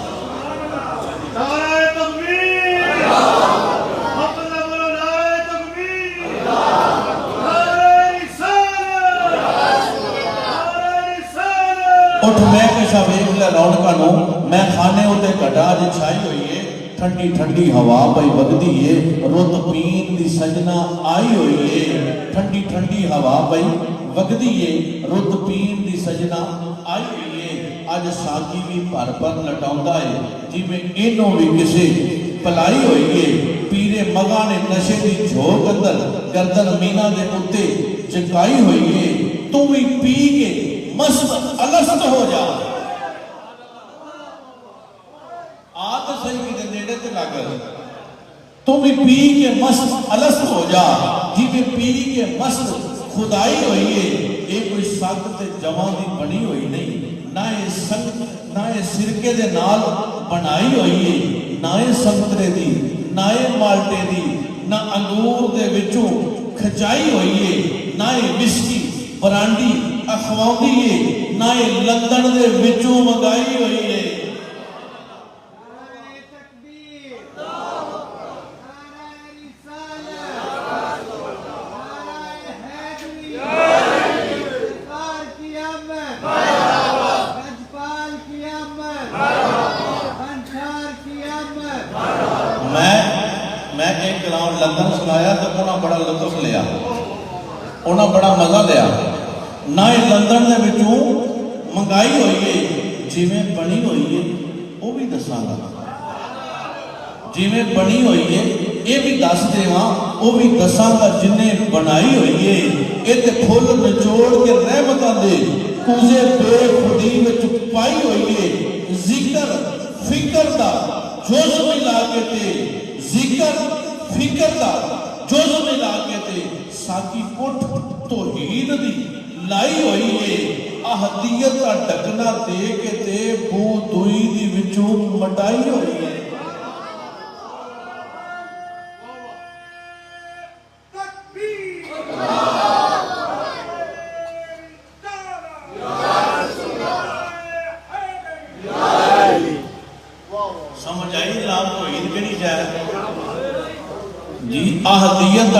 نعرہ تکبیر، اپنا بولو نعرہ تکبیر، نعرہ رسالت، نعرہ رسالت۔ اٹھ میں کشا بیکھ لے رونقاں نوں، میں خانے ہوتے گھٹا اج چھائی ہوئی ہے، ٹھنڈی ٹھنڈی ہوا پئی وگدی ہے، رت پین دی سجنا آئی ہوئی ہے، ٹھنڈی ٹھنڈی ہوا پئی وگدی ہے، رت پین دی سجنا آئی ہوئی ہے۔ اج ساکی بھی بھر بھر لٹاؤندا ہے، جی میں اینوں بھی کسے پلائی ہوئی ہے۔ پیرے مگا نے نشے دی جھوک اندر گردن مینا دے اتے چکائی ہوئی ہے، تو بھی پی کے مست الست ہو جا۔ آت صحیح کی نیڑے تے لگ، تم پی کے مست الست ہو جا، جی میں پی کے مست خدائی ہوئی ہے۔ یہ کوئی ساکت جوان دی بنی ہوئی نہیں، نہ یہ سرکے دے نال بنائی ہوئی ہے، نہ یہ سنترے دی، نہ یہ مالٹے دی، نہ انگور دے وچوں کھچائی ہوئی ہے، نہ یہ وسکی برانڈی اخواندی ہے، نہ یہ لندن دے وچوں منگائی ہوئی ہے۔ میں ایک گراؤنڈ لندن سنایا تو انہاں بڑا لطف لیا، انہاں بڑا مزہ لیا۔ نہ لندن دے وچوں منگائی ہوئی ہے، جی میں بنی ہوئی ہے وہ بھی دساں گا، جی میں بنی ہوئی ہے یہ بھی دس دے ہاں، وہ بھی دساں گا جنہیں بنائی ہوئی ہے۔ یہ تے پھول نچوڑ کے رحمتاں دے کوزے بے خودی وچ پائی ہوئی ہے۔ ذکر فکر دا جوز ملا کے تے، ذکر فکر دا جوز ملا کے تے، ساکی پٹھ توحید دی لائی ہوئی ہے۔ احدیت کا ڈکنا دے کے تے بو دوئی دی وچوں مٹائی ہوئی ہے۔ تکبیر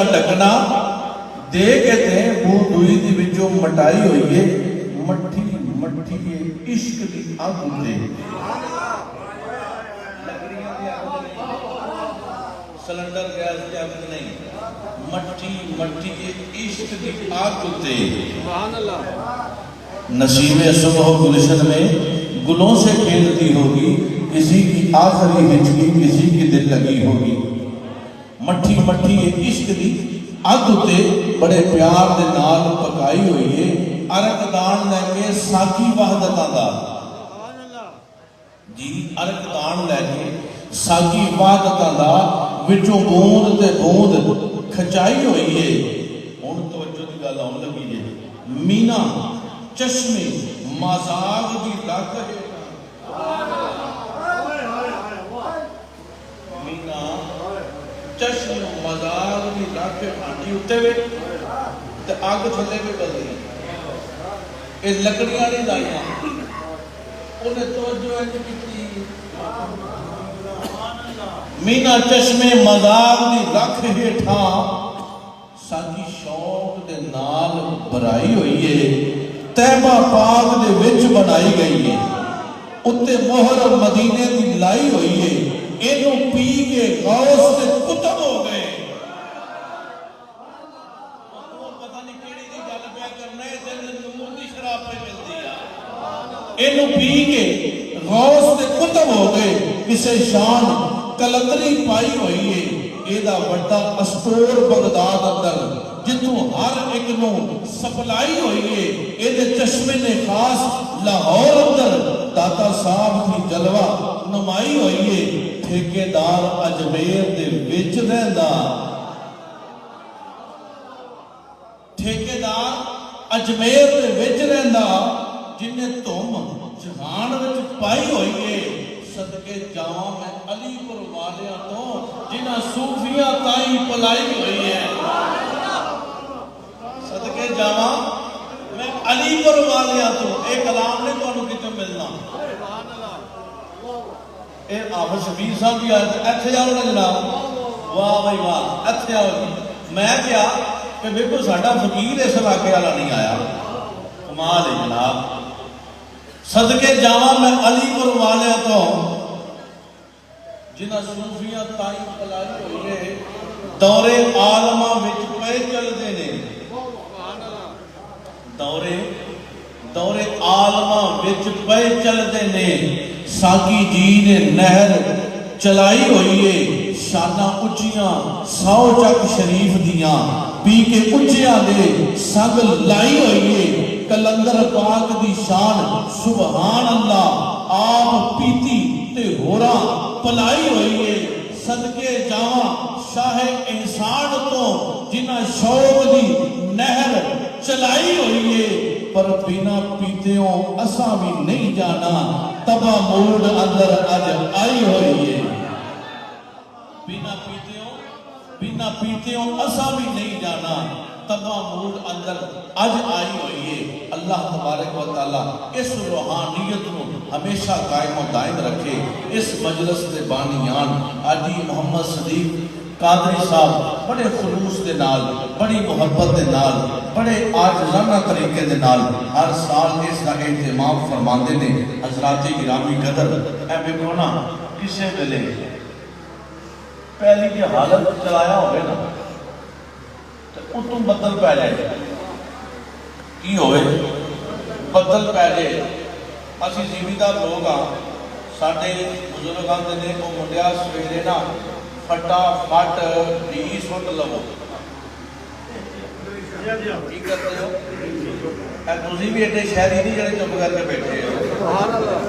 دا ڈکنا دے کے تے منہ دوئی دی وچوں مٹائی ہوئی ہے مٹھی مٹھی عشق دی اگ تے سلنڈر گیس دی اگ نہیں مٹھی مٹھی عشق دی اگ تے سبحان اللہ نصیب صبح گلشن میں گلوں سے کھیلتی ہوگی کسی کی آخری ہچکی کسی کی دل لگی ہوگی مٹھی مٹھی عشق دی اگ تے بڑے پیار دے نال پکائی ہوئی ہے عرق دان لے کے ساکی وحدتاں دا جی عرق دان لے کے ساکی وحدتاں دا وچوں بوند تے بوند کھچائی ہوئی ہے ہن توجہ دی گل آن لگی ہے مینا چشمے مازاغ دی لگ ہے مینا چشم مزاغ دی لگ ہانڈی اتے وے تے اگ تھلے پہ بلدی اے لکڑیاں نہیں لائیاں انہیں توجہ ہے کہ مینا چشمے مزاغ دی لگ ہیٹھاں ساکی شوق دے نال برائی ہوئی ہے تیبہ پاک دے وچ بنائی گئی ہے اتے مہر مدینے دی لائی ہوئی ہے اینو پی کے غوث سے کتب ہو گئے پتہ نہیں کیڑی دی گل پہ کرنا ہے دل نور دی شراب پہ ملتی ہے اینو پی کے غوث سے کتب ہو گئے کسے شان کلندری پائی ہوئی ہے ایدہ بڑا اسطور بغداد اندر جتوں ہر ایک نو سپلائی ہوئی ہے ایدے چشمے نے خاص لاہور اندر داتا صاحب کی جلوہ نمائی ہوئی ہے ٹھیکیدار اجمیر دے وچ رہندا ٹھیکیدار اجمیر دے وچ رہندا جنہیں تم جہان وچ پائی ہوئی ہے صدقے جاواں میں علی پور والیاں تو جنہ صوفیاں تائی پلائی ہوئی ہے صدقے جاواں میں علی پور والیاں تو ایک کلام نے تو انہوں کتنے ملنا اے آفر شبیر صاحب بھی آئے ایتھے جاؤ نا جناب واہ بھائی واہ ایتھے آؤ میں کیا کہ بالکل ساڈا فقیر اس علاقے والا نہیں آیا کمال ہے جناب صدقے جاواں میں علی پور والے تو جنہ صوفیاں تائی پلائی ہوئی ہے دورے عالمہ وچ پہ چل دینے دورے عالمہ وچ پہ چل دینے ساکی جی نے نہر چلائی ہوئی ہے شانہ اچیاں سو چک شریف دیاں پی کے اچیاں دے سنگ لائی ہوئی ہے کلندر پاک دی شان سبحان اللہ آپ پیتی تے ہورا پلائی ہوئی ہے صدقے جاواں شاہ انسان تو جنہ شوق دی نہر چلائی ہوئی ہے پر بنا پیتےوں اساں بھی نہیں جانا تبا موڑ اندر اج آئی ہوئی ہے بنا پیتےوں اساں بھی نہیں جانا تبا موڑ اندر اج آئی ہوئی ہے اللہ تبارک و تعالیٰ اس روحانیت کو ہمیشہ قائم و دائم رکھے اس مجلس دے بانیان آجی محمد صدیق قادری صاحب بڑے خلوص دے نال بڑی محبت دے نال بڑے عاجزانہ طریقے دے نال ہر سال اس کا اہتمام فرماندے نے حضرات گرامی قدر اے بیکونا کسے ملے پہلی کی حالت چلایا ہوئے نا ان تم بدل پہ جائے کی ہوئے بدل پہ جائے اسی زمیندار لوگ ہاں ساڈے بزرگان دے نے کو منڈیا سویرے نا پھٹا پھٹ 20 فٹ لو کی کرتے ہو اے تسی بھی ایڈے شہری نہیں جڑے چپ کر کے بیٹھے ہو سبحان اللہ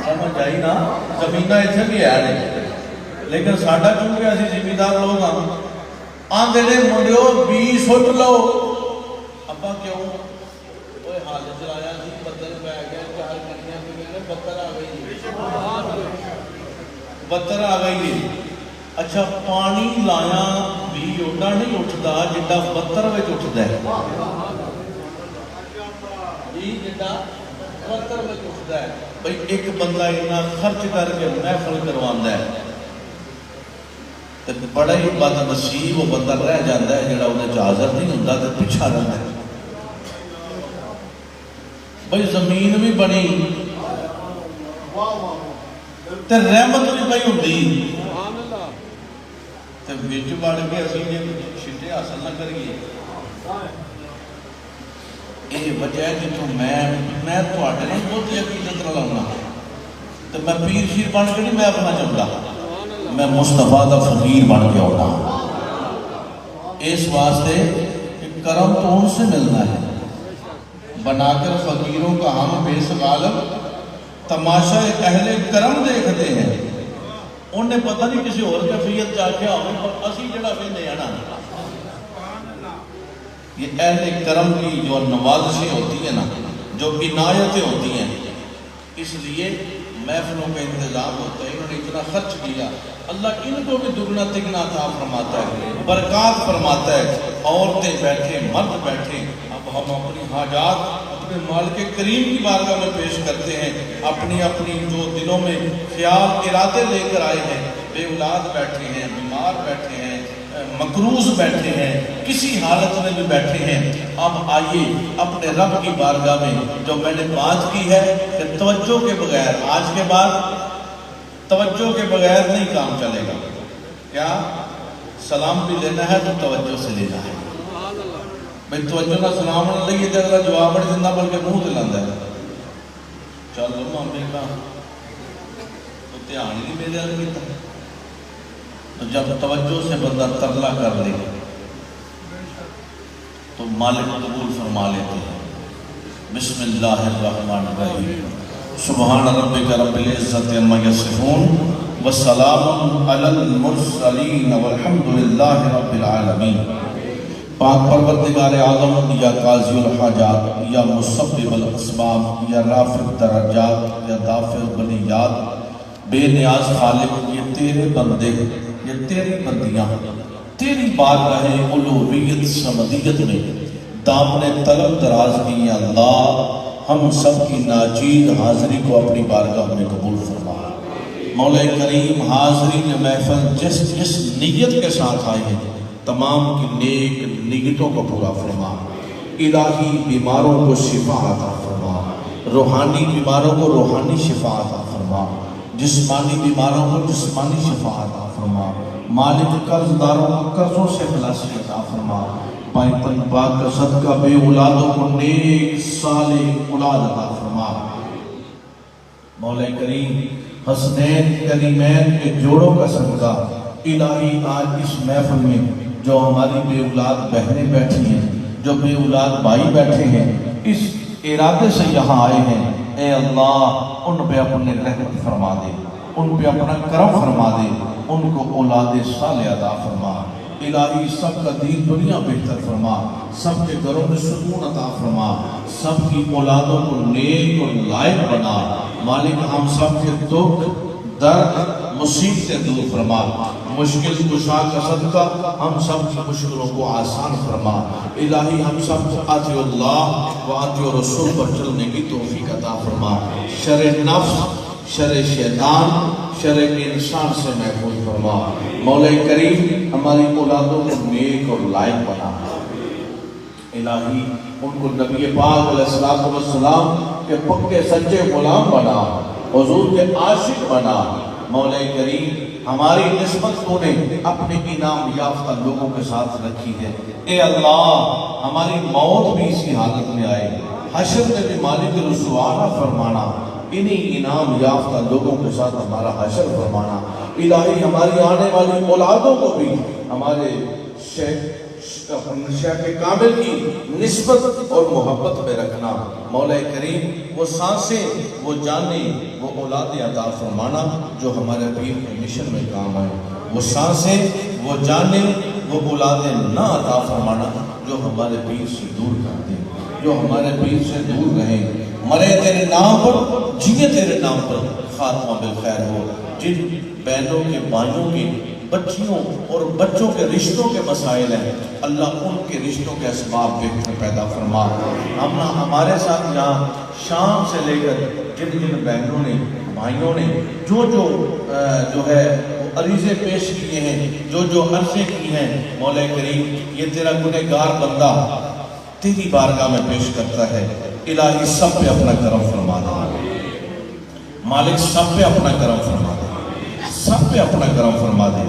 سمجھ آئی نا زمینہ ایتھے بھی ہے نہیں لیکن ساڈا کیونکہ اسی زمیندار لوگ ہاں آندھے نے منڈیو 20 فٹ لو ابا کیوں اوہ حالت چلایا سی بدل پہ گیا چار کنیاں بھی گئے بتر آ گئی بتر آ گئی اچھا پانی لایا بھی اوڈا نہیں اٹھتا جڈا بتر وچ اٹھدا ہے جی جڈا بتر وچ اٹھدا ہے بھئی ایک بندہ اتنا خرچ کر کے محفل کرواندا ہے تو بڑا ہی بد نصیب وہ بندہ رہ جاتا ہے جڑا انہیں حاضر نہیں ہوتا تو پیچھا رہتا ہے. بھائی زمین بھی بنی تے رحمت بھی پئی ہوندی تے وچ بڑ کے اسی جے چھٹے حاصل نہ کریے. یہ وجہ ہے جتوں میں تواڈے نال بہت عقیدت رلاؤنا تے میں پیر شیر بن کے نہیں میں اپنا چاہتا, میں مصطفیٰ دا فقیر بن کے آنا. اس واسطے کہ کرم تو ان سے ملنا ہے. بنا کر فقیروں کا ہم بیس غالب تماشا اہل کرم دیکھتے ہیں. انہیں پتہ نہیں کسی اور کیفیت جا کے آئے پر اسی جڑا ویندے ہیں نا, یہ اہل کرم کی جو نوازشیں ہوتی ہیں نا, جو عنایتیں ہوتی ہیں, اس لیے محفلوں کا انتظام ہوتا ہے. انہوں نے اتنا خرچ کیا, اللہ ان کو بھی دگنا تگنا عطا فرماتا ہے, برکات فرماتا ہے. عورتیں بیٹھیں, مرد بیٹھیں, اب ہم اپنی حاجات اپنے مالک کریم کی بارگاہ میں پیش کرتے ہیں. اپنی اپنی جو دلوں میں خیال ارادے لے کر آئے ہیں, بے اولاد بیٹھے ہیں, بیمار بیٹھے ہیں, مقروض بیٹھے ہیں, کسی حالت میں بھی بیٹھے ہیں. اب آئیے اپنے رب کی بارگاہ میں جو میں نے بات کی ہے کہ توجہ کے بغیر, آج کے بعد توجہ کے بغیر نہیں کام چلے گا. کیا سلام بھی لینا ہے تو توجہ سے لینا ہے. بھئی توجہ نہ سلام نہ لئیے تو اگلا جواب بڑھ دینا بلکہ منہ دلاندہ ہے. چلو مامی کا تو دھیان ہی نہیں میرے آگے تھا. تو جب توجہ سے بندہ ترلا کر لے تو مالک قبول فرما لیتے ہیں. بسم اللہ الرحمن الرحیم. سبحان ربک رب العزت عما یصفون والسلام علی المرسلین والحمد للہ رب العالمین. پاک پروردگار اعظم, یا قاضی الحاجات, یا مسبب الاسباب, یا رافع الدرجات, یا دافع البلیات, بے نیاز خالق, یہ تیرے بندے, یہ تیری بندیاں تیری بارگاہ الوہیت سمدیت میں دامن طلب دراز کی ہیں. اللہ ہم سب کی ناچیز حاضری کو اپنی بارگاہ میں قبول فرما. مولا کریم حاضرین محفل جس نیت کے ساتھ آئے ہیں تمام کی نیک نیتوں کو پورا فرما. الہی بیماروں کو شفا عطا فرما, روحانی بیماروں کو روحانی شفا عطا فرما, جسمانی بیماروں کو جسمانی شفا عطا فرما. مالک قرض داروں کو قرضوں سے خلاصی عطا فرما. پاک کا صدقہ بے اولادوں کو نیک صالح اولاد عطا فرما. مولا کریم حسنین کریمین کے جوڑوں کا صدقہ الہی آج اس محفل میں جو ہماری بے اولاد بہنیں بیٹھی ہیں, جو بے اولاد بھائی بیٹھے ہیں, اس ارادے سے یہاں آئے ہیں, اے اللہ ان پہ اپنے رحمت فرما دے, ان پہ اپنا کرم فرما دے, ان کو اولاد صالح عطا فرما. الہی سب کا دین دنیا بہتر فرما, سب کے گھروں میں سکون عطا فرما, سب کی اولادوں کو نیک اور لائق بنا. مالک ہم سب کے دکھ درد مصیبتیں دور فرما. مشکل کشا کا صدقہ ہم سب کی مشکلوں کو آسان فرما. الہی ہم سب کو آتی اللہ و آتی رسول پر چلنے کی توفیق عطا فرما. شر نفس, شر شیطان, شر انسان سے محفوظ فرما. مولا کریم ہماری اولادوں کو نیک اور لائق بنا. الہی ان کو نبی پاک علیہ السلام کے پکے سچے غلام بنا, حضور کے عاشق بنا. مولا کریم ہماری نسبت تو نے اپنے انعام یافتہ لوگوں کے ساتھ رکھی ہے. اے اللہ ہماری موت بھی اسی حالت میں آئے, حشر میں بھی مالک رسوانہ فرمانا, انہی انعام یافتہ لوگوں کے ساتھ ہمارا حشر فرمانا. الہی ہماری آنے والی اولادوں کو بھی ہمارے شیخ کامل کی نسبت اور محبت میں رکھنا. مولا کریم وہ سانسیں, وہ جانیں, وہ اولاد عطا فرمانا جو ہمارے پیر کے مشن میں کام آئے. وہ سانسیں, وہ جانیں, وہ اولادیں نہ عطا فرمانا جو ہمارے پیر سے دور کر دیں, جو ہمارے پیر سے دور رہیں. مرے تیرے نام پر, جیے تیرے نام پر, خاتمہ بالخیر ہو. جن بہنوں کے بھائیوں کے بچیوں اور بچوں کے رشتوں کے مسائل ہیں, اللہ ان کے رشتوں کے اسباب بہتر پیدا فرما. ہمارے ساتھ یہاں شام سے لے کر جن بہنوں نے بھائیوں نے جو ہے وہ عریضے پیش کیے ہیں، جو عرضیں کی ہیں، مولا کریم یہ تیرا گنہگار بندہ تیری بارگاہ میں پیش کرتا ہے۔ الہی سب پہ اپنا کرم فرما دے، مالک سب پہ اپنا کرم فرما دے، سب پہ اپنا کرم فرما دے۔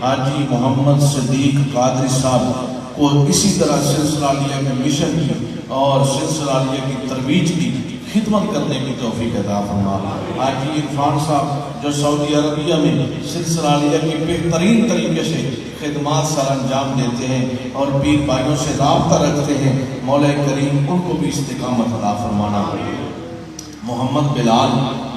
حاجی محمد صدیق قادری صاحب کو اسی طرح سلسلہ عالیہ کے مشن کی اور سلسلہ عالیہ کی ترویج کی خدمت کرنے کی توفیق عطا فرما۔ حاجی عرفان صاحب جو سعودی عربیہ میں سلسلہ عالیہ کی بہترین طریقے سے خدمات سر انجام دیتے ہیں اور پیر بھائیوں سے رابطہ رکھتے ہیں، مولا کریم ان کو بھی استقامت عطا فرمانا۔ محمد بلال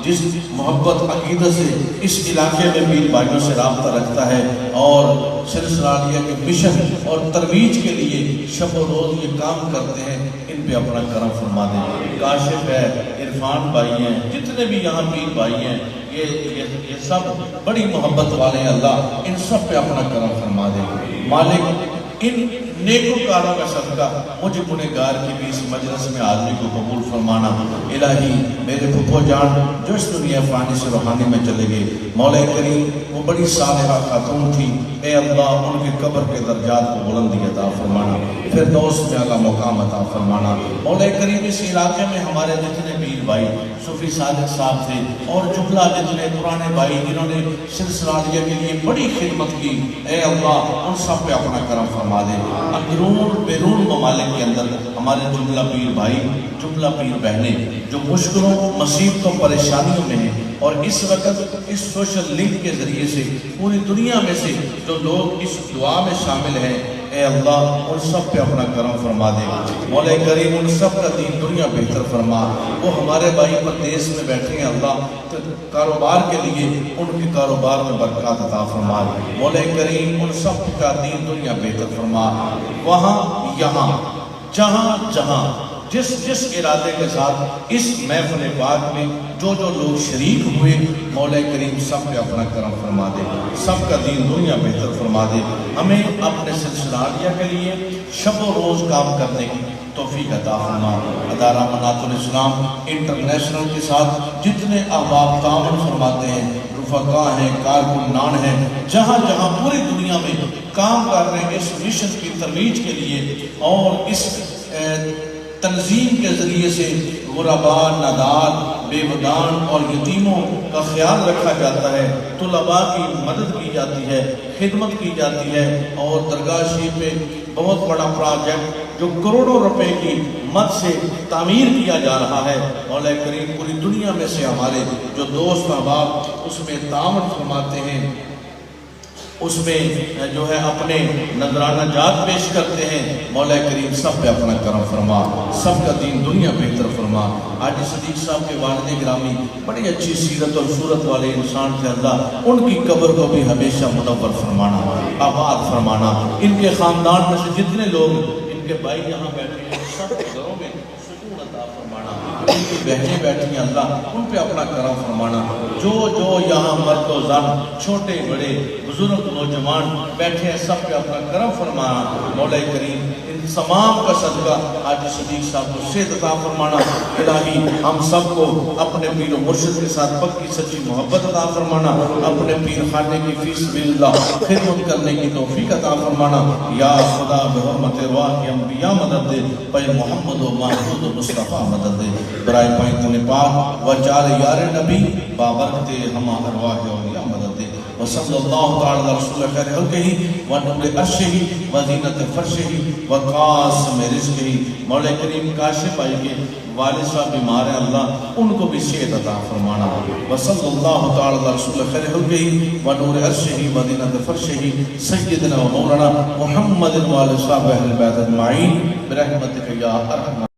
جس محبت عقیدت سے اس علاقے میں پیر بھائیوں سے رابطہ رکھتا ہے اور سلسلہ عالیہ کے مشن اور ترویج کے لیے شب و روز یہ کام کرتے ہیں، ان پہ اپنا کرم فرما دیں۔ کاشف ہے، عرفان بھائی ہیں، جتنے بھی یہاں پیر بھائی ہیں، یہ سب بڑی محبت والے ہیں، اللہ ان سب پہ اپنا کرم فرما دے۔ مالک ان نیکوکاروں کا صدقہ مجھ گنہگار کی بھی اس مجلس میں آدمی کو قبول فرمانا۔ الہی میرے پھپھو جان جو اس دنیا فانی سے روحانی میں چلے گئے، مولا کریم وہ بڑی صالحہ خاتون تھی، اے اللہ ان کے قبر کے درجات کو بلندی عطا فرمانا، فردوس میں اعلیٰ مقام عطا فرمانا۔ مولا کریم اس علاقے میں ہمارے جتنے پیر بھائی صوفی صادق صاحب تھے اور جملہ جتنے پرانے بھائی جنہوں نے سلسلہ عالیہ کے لیے بڑی خدمت کی، اے اللہ ان سب پہ اپنا کرم فرما دے۔ اندرون بیرون ممالک کے اندر ہمارے جملہ پیر بھائی، جملہ پیر بہنیں جو مشکلوں، مصیبتوں، پریشانیوں میں ہیں اور اس وقت اس سوشل لنک کے ذریعے سے پوری دنیا میں سے جو لوگ اس دعا میں شامل ہیں، اے اللہ ان سب پہ اپنا کرم فرما دے۔ مولا کریم ان سب کا دین دنیا بہتر فرما۔ وہ ہمارے بھائی پردیس میں بیٹھے ہیں، اللہ کاروبار کے لیے ان کے کاروبار میں برکات عطا فرما۔ مولا کریم ان سب کا دین دنیا بہتر فرما۔ وہاں یہاں جہاں جہاں جس ارادے کے ساتھ اس محفل پاک میں جو لوگ شریک ہوئے، مولا کریم سب پہ اپنا کرم فرما دے، سب کا دین دنیا بہتر فرما دے۔ ہمیں اپنے سلسلہ عالیہ کے لیے شب و روز کام کرنے کی توفیق عطا فرما۔ ادارہ منات الاسلام انٹرنیشنل کے ساتھ جتنے احباب تعاون فرماتے ہیں، رفقا ہیں، کارکنان ہیں، جہاں جہاں پوری دنیا میں کام کر رہے ہیں اس مشن کی ترویج کے لیے اور اس تنظیم کے ذریعے سے غرباء، نادار، بیوگان اور یتیموں کا خیال رکھا جاتا ہے، طلباء کی مدد کی جاتی ہے، خدمت کی جاتی ہے اور درگاہ شریف میں بہت بڑا پروجیکٹ جو کروڑوں روپے کی مد سے تعمیر کیا جا رہا ہے، مولا کریم پوری دنیا میں سے ہمارے جو دوست احباب اس میں تعاون فرماتے ہیں، اس میں جو ہے اپنے نذرانہ جات پیش کرتے ہیں، مولا کریم سب پہ اپنا کرم فرما، سب کا دین دنیا بہتر فرما۔ حاجی صدیق صاحب کے والد گرامی بڑی اچھی سیرت اور صورت والے انسان تھے، اللہ ان کی قبر کو بھی ہمیشہ منور فرمانا، آباد فرمانا۔ ان کے خاندان میں سے جتنے لوگ، ان کے بھائی یہاں بیٹھے ہیں، سب کے گھروں میں سکون عطا فرمانا۔ ان کی بہنیں بیٹھی ہیں، اللہ ان پہ اپنا کرم فرمانا۔ جو یہاں مرد و زن، چھوٹے بڑے، بزرگ نوجوان بیٹھے ہیں، سب پہ اپنا کرم فرمانا۔ مولا کریم ان تمام کا صدقہ حاجی صدیق صاحب کو صحت عطا فرمانا۔ الہی ہم سب کو اپنے پیر و مرشد کے ساتھ پکی سچی محبت عطا فرمانا، اپنے پیر خانے کی فی سبیل اللہ خدمت کرنے کی توفیق عطا فرمانا۔ یا خدا بحرمت واہ انبیاء مدد دے، پہ محمد و محمود و مصطفیٰ مدد دے، برائے پائنتن پاک و چار یار نبی بابرکت ہم ارواح اولیاء مدد دے۔ وصلی اللہ تعالی علی رسول خیر خلقہ و نور عرشہ و زینت فرشہ و قاسم رزقہ۔ مولا کریم کاشف بھائی کے والد صاحب بیمار ہیں، اللہ ان کو بھی صحت عطا فرمانا۔ وصلی اللہ تعالی علی رسول خیر خلقہ و نور عرشہ و زینت فرشہ سیدنا و مولانا محمد و آل صحابہ اہل بیت اجمعین برحمتک یا ارحم